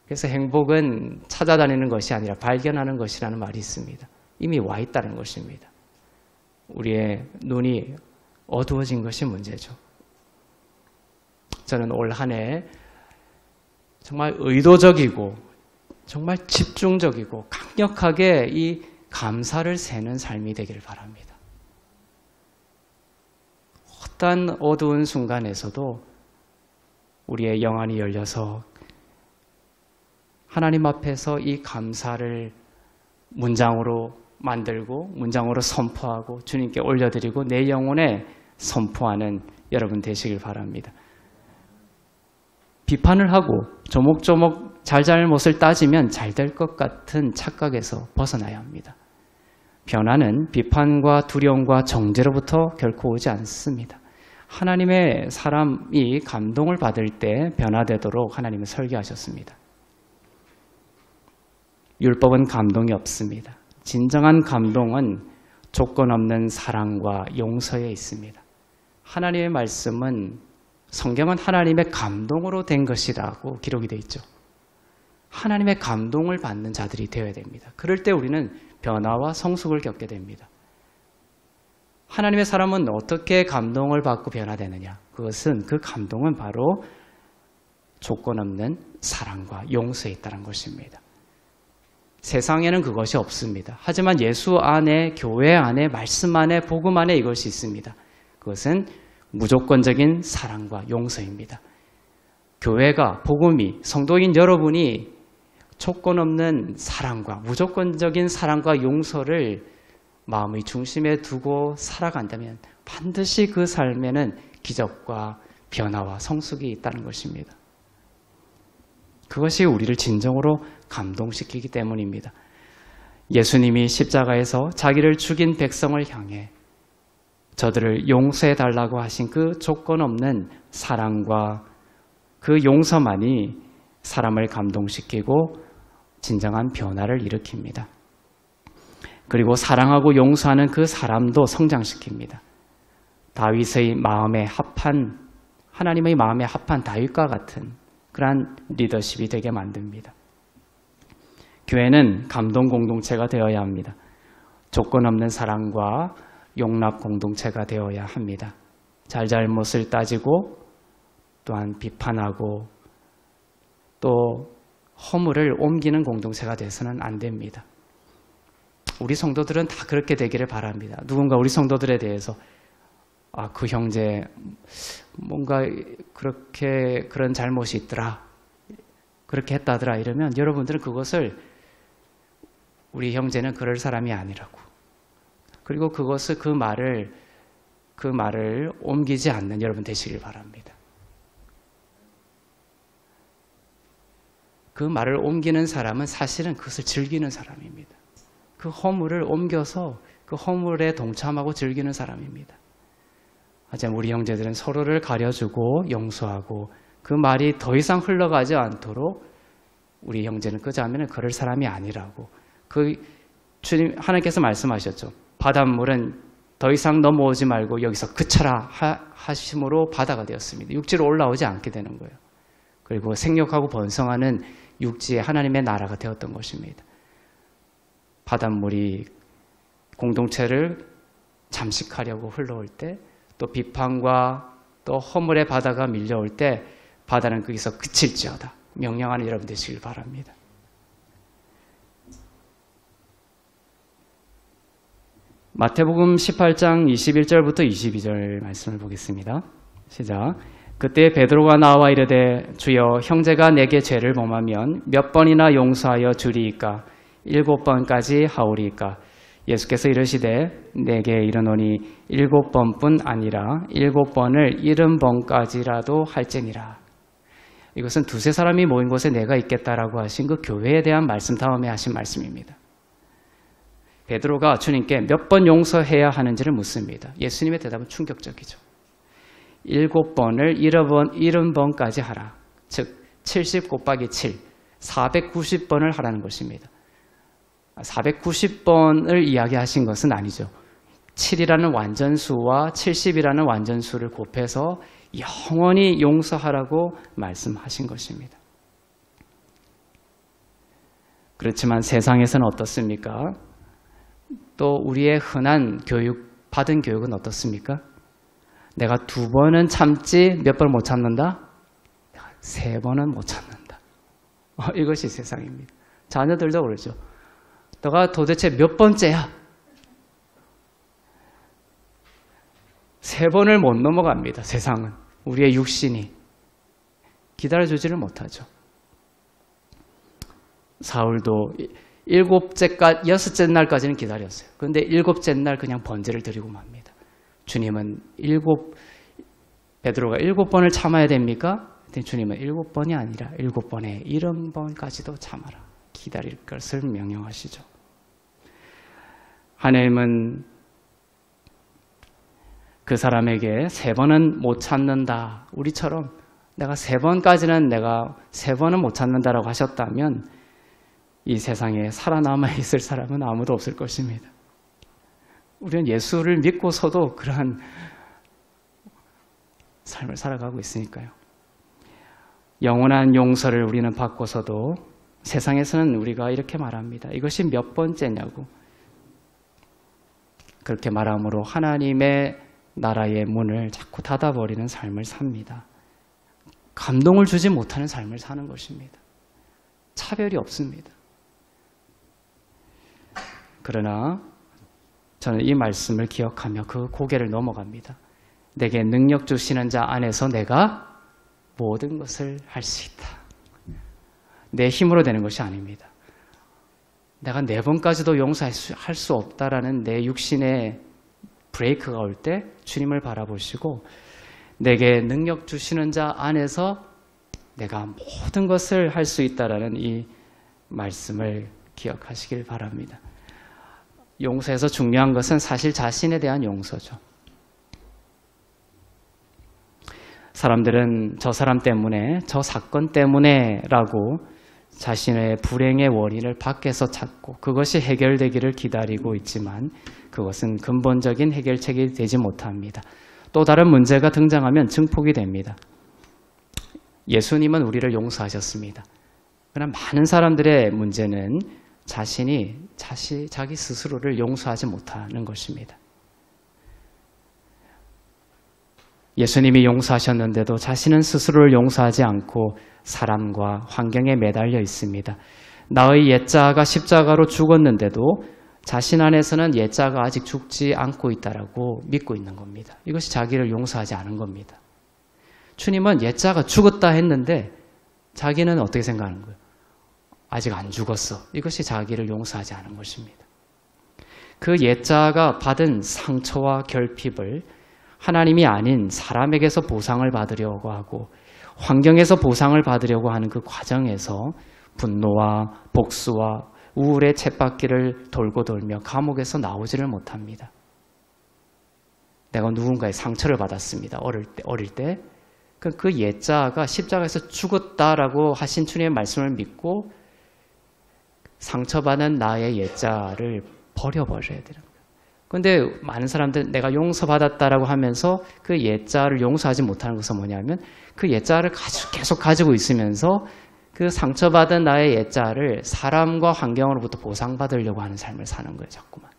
그래서 행복은 찾아다니는 것이 아니라 발견하는 것이라는 말이 있습니다. 이미 와 있다는 것입니다. 우리의 눈이 어두워진 것이 문제죠. 저는 올 한 해 정말 의도적이고 정말 집중적이고 강력하게 이 감사를 세는 삶이 되기를 바랍니다. 어떤 어두운 순간에서도 우리의 영안이 열려서 하나님 앞에서 이 감사를 문장으로 만들고 문장으로 선포하고 주님께 올려드리고 내 영혼에 선포하는 여러분 되시길 바랍니다. 비판을 하고 조목조목 잘잘못을 따지면 잘 될 것 같은 착각에서 벗어나야 합니다. 변화는 비판과 두려움과 정죄로부터 결코 오지 않습니다. 하나님의 사람이 감동을 받을 때 변화되도록 하나님은 설계하셨습니다. 율법은 감동이 없습니다. 진정한 감동은 조건 없는 사랑과 용서에 있습니다. 하나님의 말씀은 성경은 하나님의 감동으로 된 것이라고 기록이 되어 있죠. 하나님의 감동을 받는 자들이 되어야 됩니다. 그럴 때 우리는 변화와 성숙을 겪게 됩니다. 하나님의 사람은 어떻게 감동을 받고 변화되느냐? 그 감동은 바로 조건 없는 사랑과 용서에 있다는 것입니다. 세상에는 그것이 없습니다. 하지만 예수 안에, 교회 안에, 말씀 안에, 복음 안에 이것이 있습니다. 그것은 무조건적인 사랑과 용서입니다. 교회가, 복음이, 성도인 여러분이 조건 없는 사랑과 무조건적인 사랑과 용서를 마음의 중심에 두고 살아간다면 반드시 그 삶에는 기적과 변화와 성숙이 있다는 것입니다. 그것이 우리를 진정으로 감동시키기 때문입니다. 예수님이 십자가에서 자기를 죽인 백성을 향해 저들을 용서해 달라고 하신 그 조건 없는 사랑과 그 용서만이 사람을 감동시키고 진정한 변화를 일으킵니다. 그리고 사랑하고 용서하는 그 사람도 성장시킵니다. 다윗의 마음에 합한, 하나님의 마음에 합한 다윗과 같은 그러한 리더십이 되게 만듭니다. 교회는 감동 공동체가 되어야 합니다. 조건 없는 사랑과 용납 공동체가 되어야 합니다. 잘잘못을 따지고 또한 비판하고 또 허물을 옮기는 공동체가 돼서는 안 됩니다. 우리 성도들은 다 그렇게 되기를 바랍니다. 누군가 우리 성도들에 대해서 그 형제 뭔가 그렇게 그런 잘못이 있더라, 그렇게 했다더라 이러면 여러분들은 그것을 우리 형제는 그럴 사람이 아니라고, 그리고 그것을 그 말을 옮기지 않는 여러분 되시길 바랍니다. 그 말을 옮기는 사람은 사실은 그것을 즐기는 사람입니다. 그 허물을 옮겨서 그 허물에 동참하고 즐기는 사람입니다. 하지만 우리 형제들은 서로를 가려주고 용서하고 그 말이 더 이상 흘러가지 않도록 우리 형제는 그자면은 그럴 사람이 아니라고. 주님 하나님께서 말씀하셨죠. 바닷물은 더 이상 넘어오지 말고 여기서 그쳐라 하심으로 바다가 되었습니다. 육지로 올라오지 않게 되는 거예요. 그리고 생육하고 번성하는 육지에 하나님의 나라가 되었던 것입니다. 바닷물이 공동체를 잠식하려고 흘러올 때, 또 비판과 또 허물의 바다가 밀려올 때 바다는 거기서 그칠지어다 명령하는 여러분 되시길 바랍니다. 마태복음 18장 21절부터 22절 말씀을 보겠습니다. 시작. 그때 베드로가 나와 이르되 주여 형제가 내게 죄를 범하면 몇 번이나 용서하여 주리이까 7번까지 하오리이까. 예수께서 이르시되 내게 이르노니 7번뿐 아니라 7번을 70번까지라도 할지니라. 이것은 두세 사람이 모인 곳에 내가 있겠다라고 하신 그 교회에 대한 말씀 다음에 하신 말씀입니다. 베드로가 주님께 몇 번 용서해야 하는지를 묻습니다. 예수님의 대답은 충격적이죠. 7번을 70번까지 하라. 즉 70 곱하기 7, 490번을 하라는 것입니다. 490번을 이야기하신 것은 아니죠. 7이라는 완전수와 70이라는 완전수를 곱해서 영원히 용서하라고 말씀하신 것입니다. 그렇지만 세상에서는 어떻습니까? 또 우리의 흔한 받은 교육은 어떻습니까? 내가 2번은 참지 몇 번 못 참는다? 3번은 못 참는다. 이것이 세상입니다. 자녀들도 그러죠. 너가 도대체 몇 번째야? 3번을 못 넘어갑니다. 세상은. 우리의 육신이. 기다려주지를 못하죠. 사울도 6째 날까지는 기다렸어요. 그런데 7째 날 그냥 번제를 드리고 맙니다. 주님은 베드로가 7번을 참아야 됩니까? 주님은 7번이 아니라 7번에 70번까지도 참아라. 기다릴 것을 명령하시죠. 하나님은 그 사람에게 3번은 못 참는다. 우리처럼 내가 3번은 못 참는다라고 하셨다면 이 세상에 살아남아 있을 사람은 아무도 없을 것입니다. 우리는 예수를 믿고서도 그러한 삶을 살아가고 있으니까요. 영원한 용서를 우리는 받고서도 세상에서는 우리가 이렇게 말합니다. 이것이 몇 번째냐고. 그렇게 말함으로 하나님의 나라의 문을 자꾸 닫아버리는 삶을 삽니다. 감동을 주지 못하는 삶을 사는 것입니다. 차별이 없습니다. 그러나 저는 이 말씀을 기억하며 그 고개를 넘어갑니다. 내게 능력 주시는 자 안에서 내가 모든 것을 할 수 있다. 내 힘으로 되는 것이 아닙니다. 내가 4번까지도 용서할 수 없다라는 내 육신의 브레이크가 올 때 주님을 바라보시고 내게 능력 주시는 자 안에서 내가 모든 것을 할 수 있다라는 이 말씀을 기억하시길 바랍니다. 용서에서 중요한 것은 사실 자신에 대한 용서죠. 사람들은 저 사람 때문에, 저 사건 때문에 라고 자신의 불행의 원인을 밖에서 찾고 그것이 해결되기를 기다리고 있지만 그것은 근본적인 해결책이 되지 못합니다. 또 다른 문제가 등장하면 증폭이 됩니다. 예수님은 우리를 용서하셨습니다. 그러나 많은 사람들의 문제는 자기 스스로를 용서하지 못하는 것입니다. 예수님이 용서하셨는데도 자신은 스스로를 용서하지 않고 사람과 환경에 매달려 있습니다. 나의 옛자아가 십자가로 죽었는데도 자신 안에서는 옛자아가 아직 죽지 않고 있다라고 믿고 있는 겁니다. 이것이 자기를 용서하지 않은 겁니다. 주님은 옛자아가 죽었다 했는데 자기는 어떻게 생각하는 거예요? 아직 안 죽었어. 이것이 자기를 용서하지 않은 것입니다. 그 옛자아가 받은 상처와 결핍을 하나님이 아닌 사람에게서 보상을 받으려고 하고 환경에서 보상을 받으려고 하는 그 과정에서 분노와 복수와 우울의 쳇바퀴를 돌고 돌며 감옥에서 나오지를 못합니다. 내가 누군가의 상처를 받았습니다. 어릴 때. 그 옛자아가 십자가에서 죽었다라고 하신 주님의 말씀을 믿고 상처받은 나의 옛자아를 버려버려야 되는 거예요. 그런데 많은 사람들은 내가 용서받았다라고 하면서 그 옛자아를 용서하지 못하는 것은 뭐냐면 그 옛자아를 계속 가지고 있으면서 그 상처받은 나의 옛자아를 사람과 환경으로부터 보상받으려고 하는 삶을 사는 거예요. 자꾸만.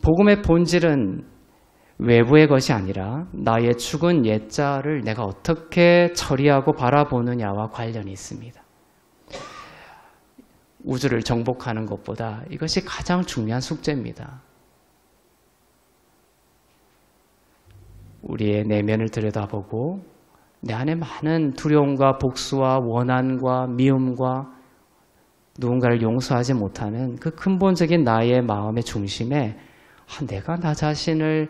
복음의 본질은 외부의 것이 아니라 나의 죽은 옛자아를 내가 어떻게 처리하고 바라보느냐와 관련이 있습니다. 우주를 정복하는 것보다 이것이 가장 중요한 숙제입니다. 우리의 내면을 들여다보고 내 안에 많은 두려움과 복수와 원한과 미움과 누군가를 용서하지 못하는 그 근본적인 나의 마음의 중심에 내가 나 자신을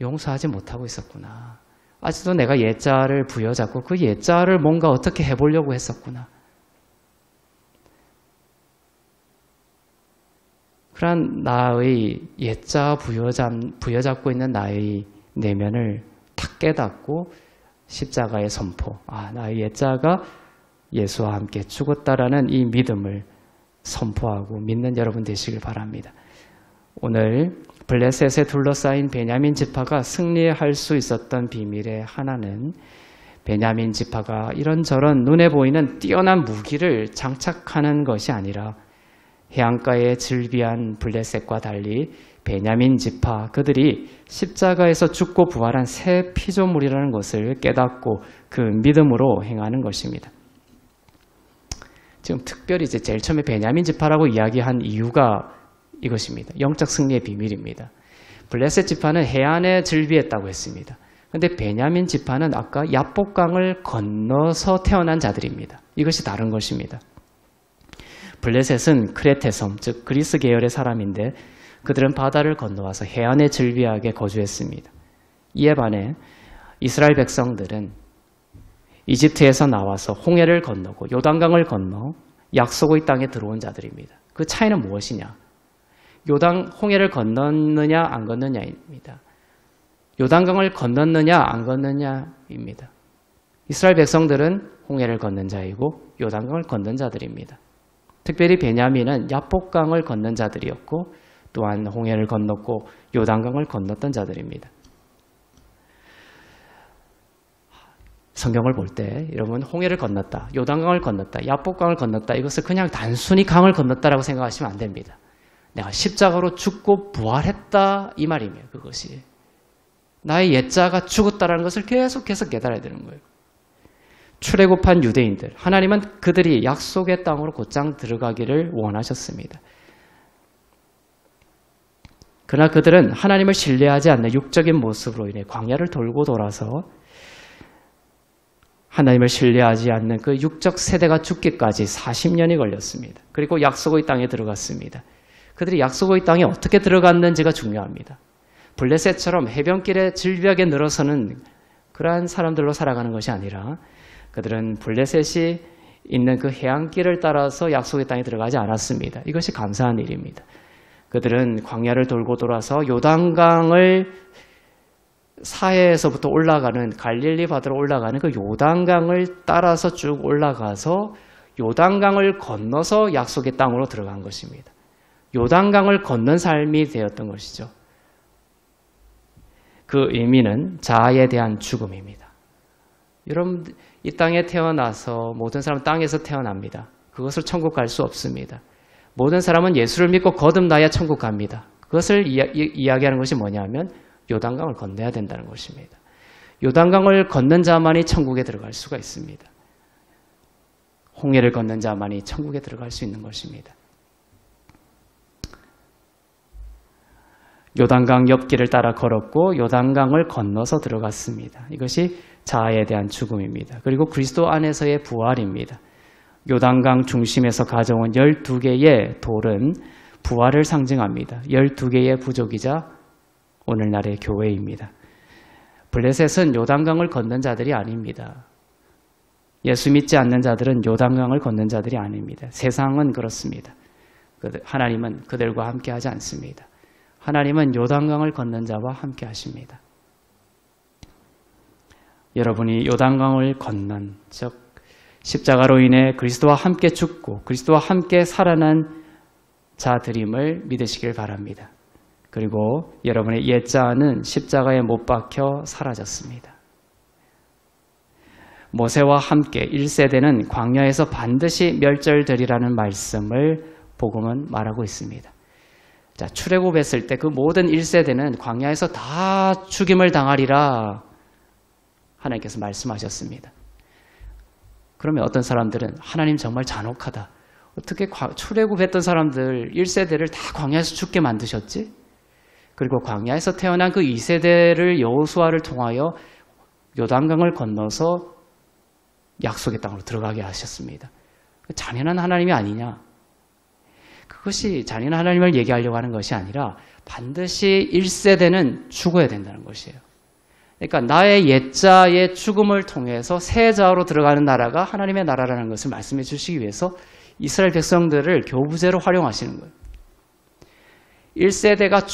용서하지 못하고 있었구나. 아직도 내가 옛자아를 부여잡고 그 옛자아를 뭔가 어떻게 해보려고 했었구나. 그런 나의 옛자아 부여잡고 있는 나의 내면을 탁 깨닫고 십자가의 선포, 나의 옛자아가 예수와 함께 죽었다라는 이 믿음을 선포하고 믿는 여러분 되시길 바랍니다. 오늘 블레셋에 둘러싸인 베냐민 지파가 승리할 수 있었던 비밀의 하나는 베냐민 지파가 이런저런 눈에 보이는 뛰어난 무기를 장착하는 것이 아니라 해안가에 즐비한 블레셋과 달리 베냐민 지파 그들이 십자가에서 죽고 부활한 새 피조물이라는 것을 깨닫고 그 믿음으로 행하는 것입니다. 지금 특별히 제일 처음에 베냐민 지파라고 이야기한 이유가 이것입니다. 영적 승리의 비밀입니다. 블레셋 지파는 해안에 즐비했다고 했습니다. 그런데 베냐민 지파는 아까 야복강을 건너서 태어난 자들입니다. 이것이 다른 것입니다. 블레셋은 크레테 섬, 즉 그리스 계열의 사람인데 그들은 바다를 건너와서 해안에 즐비하게 거주했습니다. 이에 반해 이스라엘 백성들은 이집트에서 나와서 홍해를 건너고 요단강을 건너 약속의 땅에 들어온 자들입니다. 그 차이는 무엇이냐? 홍해를 건넜느냐 안 건넜느냐입니다. 요단강을 건넜느냐 안 건넜느냐입니다. 이스라엘 백성들은 홍해를 건넌 자이고 요단강을 건넌 자들입니다. 특별히 베냐민은 야복강을 건넌 자들이었고 또한 홍해를 건넜고 요단강을 건넜던 자들입니다. 성경을 볼 때 여러분 홍해를 건넜다, 요단강을 건넜다, 야복강을 건넜다 이것을 그냥 단순히 강을 건넜다라고 생각하시면 안 됩니다. 내가 십자가로 죽고 부활했다 이 말이며 그것이 나의 옛자가 죽었다는 것을 계속해서 깨달아야 되는 거예요. 출애굽한 유대인들, 하나님은 그들이 약속의 땅으로 곧장 들어가기를 원하셨습니다. 그러나 그들은 하나님을 신뢰하지 않는 육적인 모습으로 인해 광야를 돌고 돌아서 하나님을 신뢰하지 않는 그 육적 세대가 죽기까지 40년이 걸렸습니다. 그리고 약속의 땅에 들어갔습니다. 그들이 약속의 땅에 어떻게 들어갔는지가 중요합니다. 블레셋처럼 해변길에 질비하게 늘어서는 그러한 사람들로 살아가는 것이 아니라 그들은 블레셋이 있는 그 해안길을 따라서 약속의 땅에 들어가지 않았습니다. 이것이 감사한 일입니다. 그들은 광야를 돌고 돌아서 요단강을 사해에서부터 올라가는 갈릴리 바다로 올라가는 그 요단강을 따라서 쭉 올라가서 요단강을 건너서 약속의 땅으로 들어간 것입니다. 요단강을 건넌 삶이 되었던 것이죠. 그 의미는 자아에 대한 죽음입니다. 여러분, 이 땅에 태어나서 모든 사람은 땅에서 태어납니다. 그것을 천국 갈 수 없습니다. 모든 사람은 예수를 믿고 거듭나야 천국 갑니다. 그것을 이야기하는 것이 뭐냐면 요단강을 건너야 된다는 것입니다. 요단강을 건넌 자만이 천국에 들어갈 수가 있습니다. 홍해를 건넌 자만이 천국에 들어갈 수 있는 것입니다. 요단강 옆길을 따라 걸었고 요단강을 건너서 들어갔습니다. 이것이 자아에 대한 죽음입니다. 그리고 그리스도 안에서의 부활입니다. 요단강 중심에서 가져온 12개의 돌은 부활을 상징합니다. 12개의 부족이자 오늘날의 교회입니다. 블레셋은 요단강을 건넌 자들이 아닙니다. 예수 믿지 않는 자들은 요단강을 건넌 자들이 아닙니다. 세상은 그렇습니다. 하나님은 그들과 함께 하지 않습니다. 하나님은 요단강을 건넌 자와 함께 하십니다. 여러분이 요단강을 건넌, 즉 십자가로 인해 그리스도와 함께 죽고 그리스도와 함께 살아난 자들임을 믿으시길 바랍니다. 그리고 여러분의 옛자는 십자가에 못 박혀 사라졌습니다. 모세와 함께 1세대는 광야에서 반드시 멸절되리라는 말씀을 복음은 말하고 있습니다. 자, 출애굽했을 때 그 모든 1세대는 광야에서 다 죽임을 당하리라 하나님께서 말씀하셨습니다. 그러면 어떤 사람들은 하나님 정말 잔혹하다. 어떻게 출애굽했던 사람들 1세대를 다 광야에서 죽게 만드셨지? 그리고 광야에서 태어난 그 2세대를 여호수아를 통하여 요단강을 건너서 약속의 땅으로 들어가게 하셨습니다. 잔인한 하나님이 아니냐? 그것이 잔인한 하나님을 얘기하려고 하는 것이 아니라 반드시 1세대는 죽어야 된다는 것이에요. 그러니까 나의 옛자의 죽음을 통해서 새 자로 들어가는 나라가 하나님의 나라라는 것을 말씀해 주시기 위해서 이스라엘 백성들을 교부제로 활용하시는 거예요. 1세대가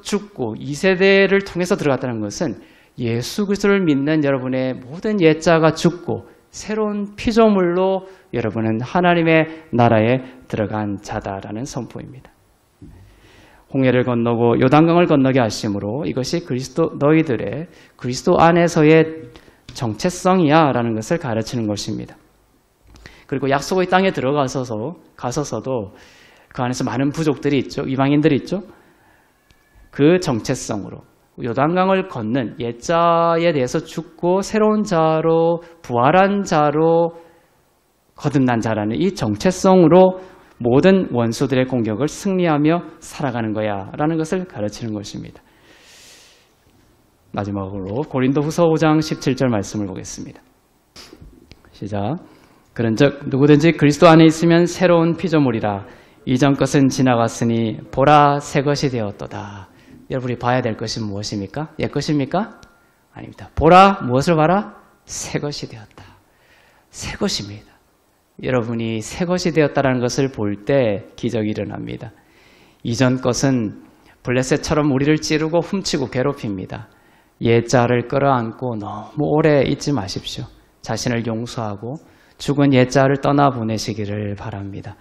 죽고 2세대를 통해서 들어갔다는 것은 예수 그리스도를 믿는 여러분의 모든 옛자가 죽고 새로운 피조물로 여러분은 하나님의 나라에 들어간 자다라는 선포입니다. 홍해를 건너고 요단강을 건너게 하심으로 이것이 너희들의 그리스도 안에서의 정체성이야 라는 것을 가르치는 것입니다. 그리고 약속의 땅에 가서서도 그 안에서 많은 부족들이 있죠. 이방인들이 있죠. 그 정체성으로 요단강을 건넌 옛자에 대해서 죽고 새로운 자로 부활한 자로 거듭난 자라는 이 정체성으로 모든 원수들의 공격을 승리하며 살아가는 거야 라는 것을 가르치는 것입니다. 마지막으로 고린도후서 5장 17절 말씀을 보겠습니다. 시작. 그런즉 누구든지 그리스도 안에 있으면 새로운 피조물이라 이전 것은 지나갔으니 보라 새 것이 되었도다. 여러분이 봐야 될 것이 무엇입니까? 옛 것입니까? 아닙니다. 보라, 무엇을 봐라? 새 것이 되었다. 새 것입니다. 여러분이 새 것이 되었다는 것을 볼 때 기적이 일어납니다. 이전 것은 블레셋처럼 우리를 찌르고 훔치고 괴롭힙니다. 옛자를 끌어안고 너무 오래 잊지 마십시오. 자신을 용서하고 죽은 옛자를 떠나보내시기를 바랍니다.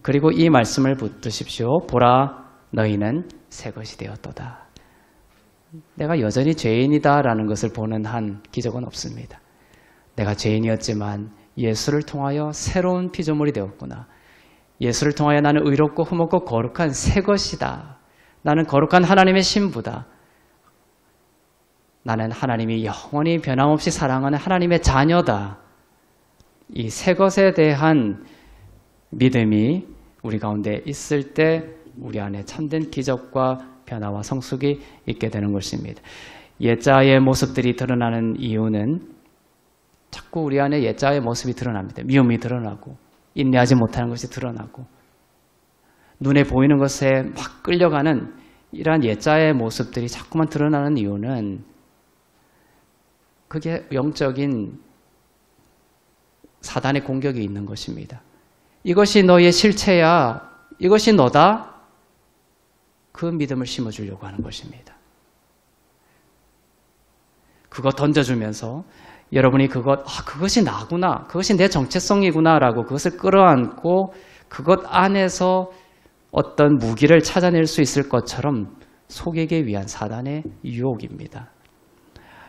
그리고 이 말씀을 붙드십시오. 보라, 너희는 새 것이 되었도다. 내가 여전히 죄인이다 라는 것을 보는 한 기적은 없습니다. 내가 죄인이었지만 예수를 통하여 새로운 피조물이 되었구나. 예수를 통하여 나는 의롭고 흠없고 거룩한 새 것이다. 나는 거룩한 하나님의 신부다. 나는 하나님이 영원히 변함없이 사랑하는 하나님의 자녀다. 이 새 것에 대한 믿음이 우리 가운데 있을 때 우리 안에 참된 기적과 변화와 성숙이 있게 되는 것입니다. 옛자의 모습들이 드러나는 이유는 자꾸 우리 안에 옛자의 모습이 드러납니다. 미움이 드러나고 인내하지 못하는 것이 드러나고 눈에 보이는 것에 막 끌려가는 이러한 옛자의 모습들이 자꾸만 드러나는 이유는 그게 영적인 사단의 공격이 있는 것입니다. 이것이 너의 실체야. 이것이 너다. 그 믿음을 심어주려고 하는 것입니다. 그거 던져주면서 여러분이 그것이 나구나. 그것이 내 정체성이구나 라고 그것을 끌어안고 그것 안에서 어떤 무기를 찾아낼 수 있을 것처럼 속이기 위한 사단의 유혹입니다.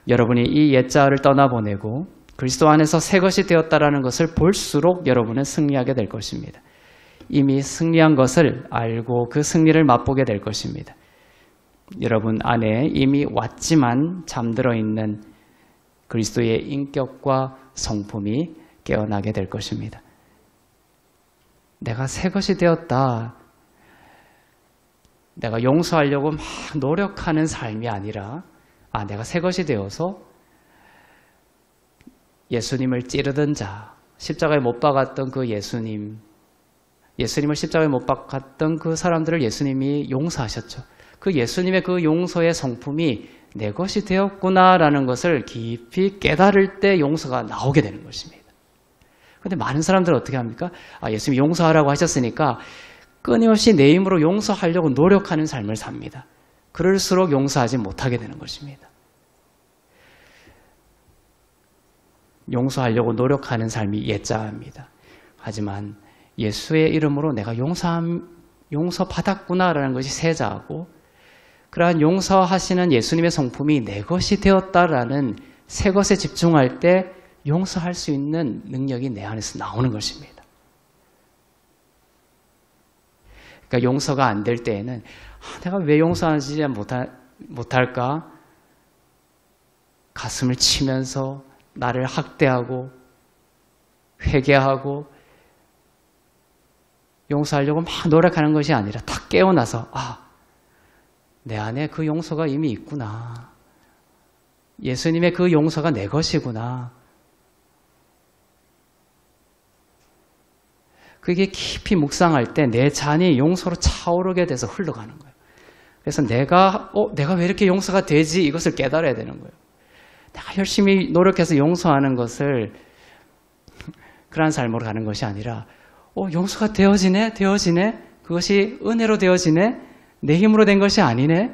여러분이 이 옛자를 떠나보내고 그리스도 안에서 새 것이 되었다라는 것을 볼수록 여러분은 승리하게 될 것입니다. 이미 승리한 것을 알고 그 승리를 맛보게 될 것입니다. 여러분 안에 이미 왔지만 잠들어 있는 그리스도의 인격과 성품이 깨어나게 될 것입니다. 내가 새 것이 되었다. 내가 용서하려고 막 노력하는 삶이 아니라 내가 새 것이 되어서 예수님을 찌르던 자, 십자가에 못 박았던 그 예수님을 십자가에 못 박았던 그 사람들을 예수님이 용서하셨죠. 그 예수님의 그 용서의 성품이 내 것이 되었구나라는 것을 깊이 깨달을 때 용서가 나오게 되는 것입니다. 그런데 많은 사람들은 어떻게 합니까? 예수님이 용서하라고 하셨으니까 끊임없이 내 힘으로 용서하려고 노력하는 삶을 삽니다. 그럴수록 용서하지 못하게 되는 것입니다. 용서하려고 노력하는 삶이 옛자입니다. 하지만 예수의 이름으로 내가 용서받았구나라는 것이 새자고 그러한 용서하시는 예수님의 성품이 내 것이 되었다라는 새 것에 집중할 때 용서할 수 있는 능력이 내 안에서 나오는 것입니다. 그러니까 용서가 안 될 때에는 내가 왜 용서하지 못할까? 가슴을 치면서 나를 학대하고 회개하고 용서하려고 막 노력하는 것이 아니라 탁 깨어나서 내 안에 그 용서가 이미 있구나. 예수님의 그 용서가 내 것이구나. 그게 깊이 묵상할 때 내 잔이 용서로 차오르게 돼서 흘러가는 거예요. 그래서 내가 왜 이렇게 용서가 되지? 이것을 깨달아야 되는 거예요. 내가 열심히 노력해서 용서하는 것을 그러한 삶으로 가는 것이 아니라 용서가 되어지네? 그것이 은혜로 되어지네? 내 힘으로 된 것이 아니네?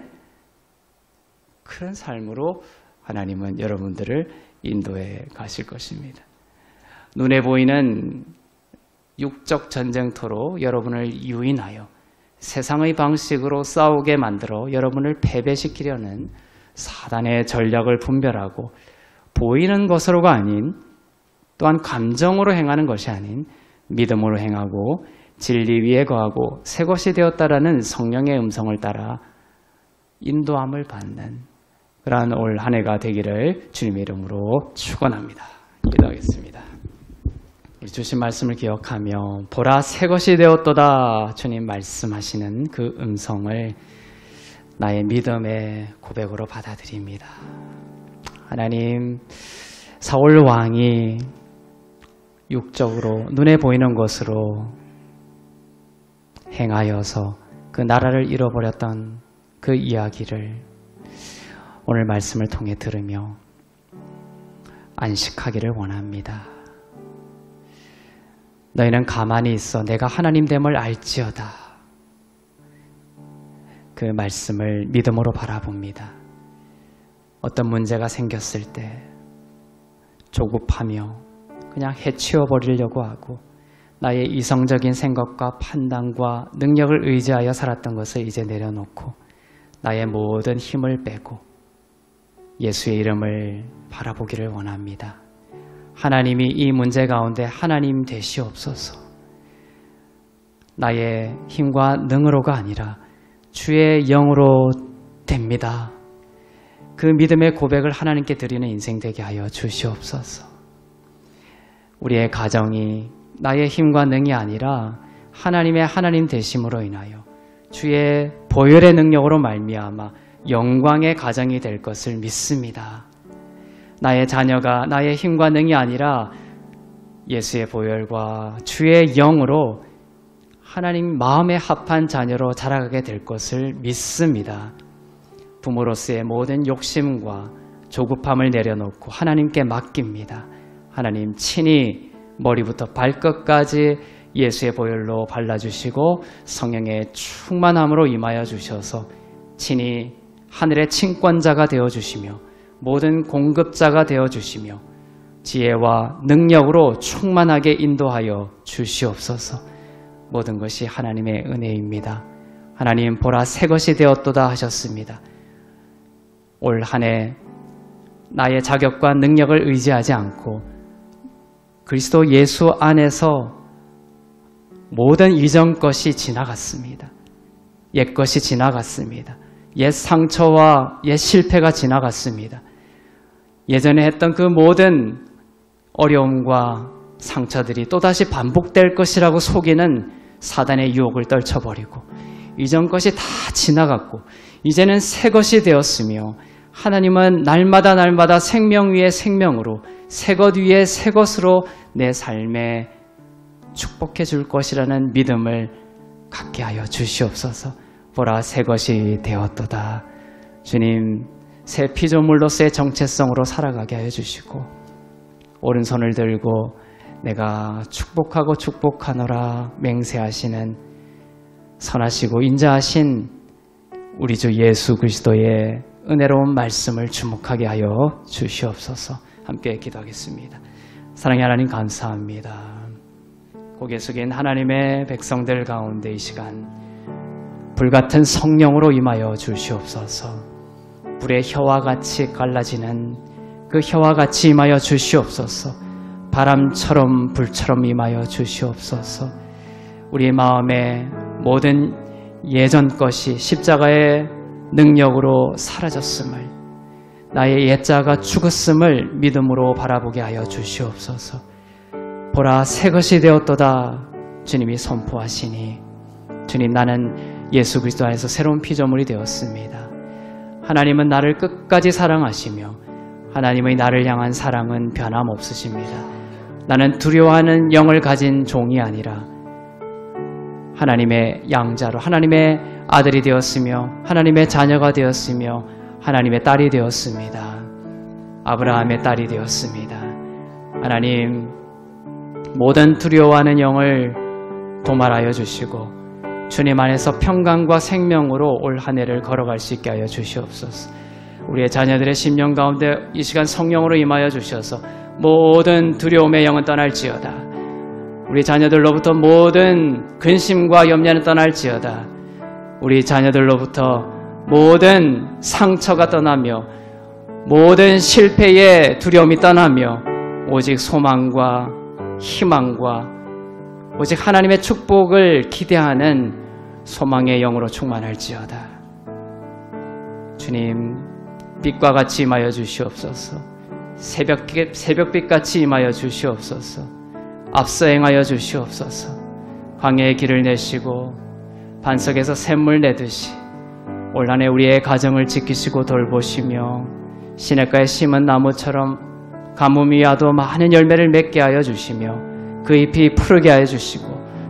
그런 삶으로 하나님은 여러분들을 인도해 가실 것입니다. 눈에 보이는 육적 전쟁터로 여러분을 유인하여 세상의 방식으로 싸우게 만들어 여러분을 패배시키려는 사단의 전략을 분별하고 보이는 것으로가 아닌 또한 감정으로 행하는 것이 아닌 믿음으로 행하고 진리 위에 거하고 새 것이 되었다라는 성령의 음성을 따라 인도함을 받는 그러한 올 한 해가 되기를 주님의 이름으로 축원합니다. 기도하겠습니다. 주신 말씀을 기억하며 보라 새 것이 되었도다 주님 말씀하시는 그 음성을 나의 믿음의 고백으로 받아들입니다. 하나님, 사울 왕이 육적으로 눈에 보이는 것으로 행하여서 그 나라를 잃어버렸던 그 이야기를 오늘 말씀을 통해 들으며 안식하기를 원합니다. 너희는 가만히 있어 내가 하나님됨을 알지어다. 그 말씀을 믿음으로 바라봅니다. 어떤 문제가 생겼을 때 조급하며 그냥 해치워버리려고 하고 나의 이성적인 생각과 판단과 능력을 의지하여 살았던 것을 이제 내려놓고 나의 모든 힘을 빼고 예수의 이름을 바라보기를 원합니다. 하나님이 이 문제 가운데 하나님 되시옵소서. 나의 힘과 능으로가 아니라 주의 영으로 됩니다. 그 믿음의 고백을 하나님께 드리는 인생 되게 하여 주시옵소서. 우리의 가정이 나의 힘과 능이 아니라 하나님의 하나님 되심으로 인하여 주의 보혈의 능력으로 말미암아 영광의 가정이 될 것을 믿습니다. 나의 자녀가 나의 힘과 능이 아니라 예수의 보혈과 주의 영으로 하나님 마음에 합한 자녀로 자라가게 될 것을 믿습니다. 부모로서의 모든 욕심과 조급함을 내려놓고 하나님께 맡깁니다. 하나님 친히 머리부터 발끝까지 예수의 보혈로 발라주시고 성령의 충만함으로 임하여 주셔서 친히 하늘의 친권자가 되어주시며 모든 공급자가 되어주시며 지혜와 능력으로 충만하게 인도하여 주시옵소서. 모든 것이 하나님의 은혜입니다. 하나님 보라 새 것이 되었도다 하셨습니다. 올 한 해 나의 자격과 능력을 의지하지 않고 그리스도 예수 안에서 모든 이전 것이 지나갔습니다. 옛 것이 지나갔습니다. 옛 상처와 옛 실패가 지나갔습니다. 예전에 했던 그 모든 어려움과 상처들이 또다시 반복될 것이라고 속이는 사단의 유혹을 떨쳐버리고 이전 것이 다 지나갔고 이제는 새 것이 되었으며 하나님은 날마다 생명 위에 생명으로 새 것 위에 새 것으로 내 삶에 축복해 줄 것이라는 믿음을 갖게 하여 주시옵소서. 보라 새 것이 되었도다. 주님 새 피조물로서의 정체성으로 살아가게 하여 주시고 오른손을 들고 내가 축복하고 축복하노라 맹세하시는 선하시고 인자하신 우리 주 예수 그리스도의 은혜로운 말씀을 주목하게 하여 주시옵소서. 함께 기도하겠습니다. 사랑의 하나님 감사합니다. 고개 숙인 하나님의 백성들 가운데 이 시간 불같은 성령으로 임하여 주시옵소서. 불의 혀와 같이 갈라지는 그 혀와 같이 임하여 주시옵소서. 바람처럼 불처럼 임하여 주시옵소서. 우리 마음에 모든 예전 것이 십자가의 능력으로 사라졌음을 나의 옛자가 죽었음을 믿음으로 바라보게 하여 주시옵소서. 보라 새 것이 되었도다 주님이 선포하시니 주님 나는 예수 그리스도 안에서 새로운 피조물이 되었습니다. 하나님은 나를 끝까지 사랑하시며 하나님의 나를 향한 사랑은 변함없으십니다. 나는 두려워하는 영을 가진 종이 아니라 하나님의 양자로 하나님의 아들이 되었으며 하나님의 자녀가 되었으며 하나님의 딸이 되었습니다. 아브라함의 딸이 되었습니다. 하나님 모든 두려워하는 영을 도말하여 주시고 주님 안에서 평강과 생명으로 올 한 해를 걸어갈 수 있게 하여 주시옵소서. 우리의 자녀들의 심령 가운데 이 시간 성령으로 임하여 주셔서 모든 두려움의 영은 떠날지어다. 우리 자녀들로부터 모든 근심과 염려는 떠날지어다. 우리 자녀들로부터 모든 상처가 떠나며 모든 실패의 두려움이 떠나며 오직 소망과 희망과 오직 하나님의 축복을 기대하는 소망의 영으로 충만할지어다. 주님 빛과 같이 임하여 주시옵소서. 새벽빛같이 임하여 주시옵소서. 앞서 행하여 주시옵소서. 광야의 길을 내시고 반석에서 샘물 내듯이 올 한 해 우리의 가정을 지키시고 돌보시며 시냇가에 심은 나무처럼 가뭄이 와도 많은 열매를 맺게 하여 주시며 그 잎이 푸르게 하여 주시고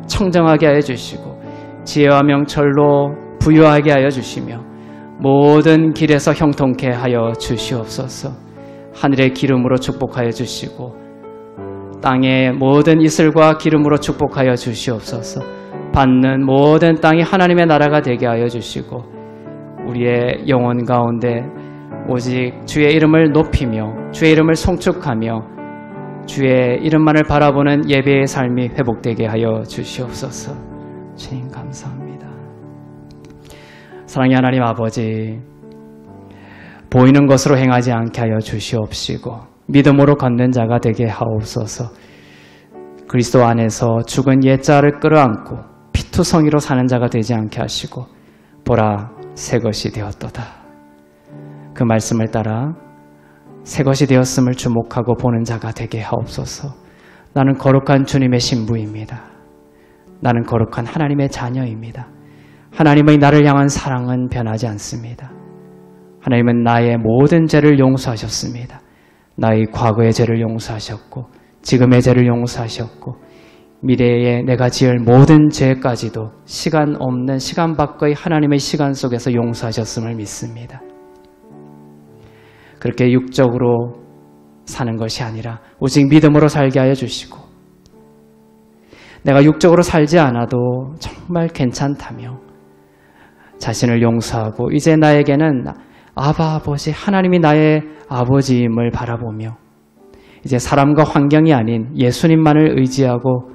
청정하게 하여 주시고 지혜와 명철로 부유하게 하여 주시며 모든 길에서 형통케 하여 주시옵소서. 하늘의 기름으로 축복하여 주시고 땅의 모든 이슬과 기름으로 축복하여 주시옵소서. 받는 모든 땅이 하나님의 나라가 되게 하여 주시고 우리의 영혼 가운데 오직 주의 이름을 높이며 주의 이름을 송축하며 주의 이름만을 바라보는 예배의 삶이 회복되게 하여 주시옵소서. 주님 감사합니다. 사랑의 하나님 아버지, 보이는 것으로 행하지 않게 하여 주시옵시고 믿음으로 걷는 자가 되게 하옵소서. 그리스도 안에서 죽은 옛자를 끌어안고 피투성이로 사는 자가 되지 않게 하시고 보라 새 것이 되었도다. 그 말씀을 따라 새 것이 되었음을 주목하고 보는 자가 되게 하옵소서. 나는 거룩한 주님의 신부입니다. 나는 거룩한 하나님의 자녀입니다. 하나님의 나를 향한 사랑은 변하지 않습니다. 하나님은 나의 모든 죄를 용서하셨습니다. 나의 과거의 죄를 용서하셨고 지금의 죄를 용서하셨고 미래에 내가 지을 모든 죄까지도 시간 없는 시간 밖의 하나님의 시간 속에서 용서하셨음을 믿습니다. 그렇게 육적으로 사는 것이 아니라 오직 믿음으로 살게 하여 주시고 내가 육적으로 살지 않아도 정말 괜찮다며 자신을 용서하고 이제 나에게는 아바 아버지 하나님이 나의 아버지임을 바라보며 이제 사람과 환경이 아닌 예수님만을 의지하고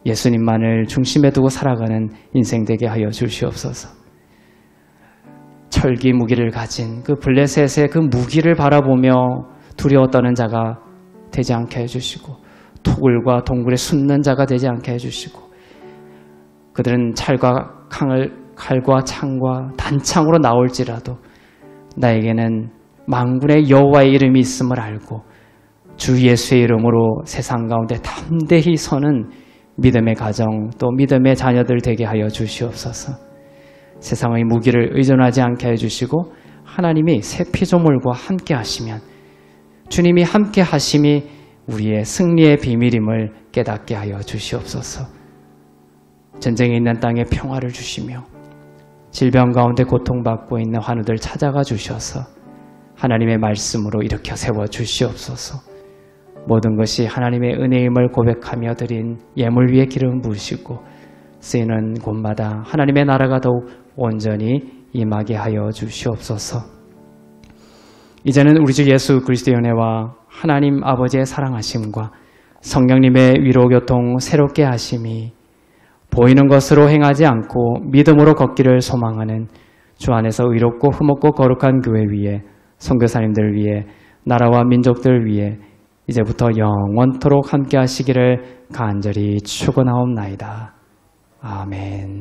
예수님만을 중심에 두고 살아가는 인생 되게 하여 주시옵소서. 철기 무기를 가진 그 블레셋의 그 무기를 바라보며 두려워 떠는 자가 되지 않게 해주시고 토굴과 동굴에 숨는 자가 되지 않게 해주시고 그들은 칼과 창과 단창으로 나올지라도 나에게는 만군의 여호와의 이름이 있음을 알고 주 예수의 이름으로 세상 가운데 담대히 서는 믿음의 가정 또 믿음의 자녀들 되게 하여 주시옵소서. 세상의 무기를 의존하지 않게 해주시고 하나님이 새 피조물과 함께 하시면 주님이 함께 하심이 우리의 승리의 비밀임을 깨닫게 하여 주시옵소서. 전쟁에 있는 땅에 평화를 주시며 질병 가운데 고통받고 있는 환우들 찾아가 주셔서 하나님의 말씀으로 일으켜 세워 주시옵소서. 모든 것이 하나님의 은혜임을 고백하며 드린 예물 위에 기름 부으시고 쓰이는 곳마다 하나님의 나라가 더욱 온전히 임하게 하여 주시옵소서. 이제는 우리 주 예수 그리스도의 은혜와 하나님 아버지의 사랑하심과 성령님의 위로교통 새롭게 하심이 보이는 것으로 행하지 않고 믿음으로 걷기를 소망하는 주 안에서 의롭고 흠없고 거룩한 교회 위에 선교사님들 위에 나라와 민족들 위에 이제부터 영원토록 함께 하시기를 간절히 축원하옵나이다. 아멘.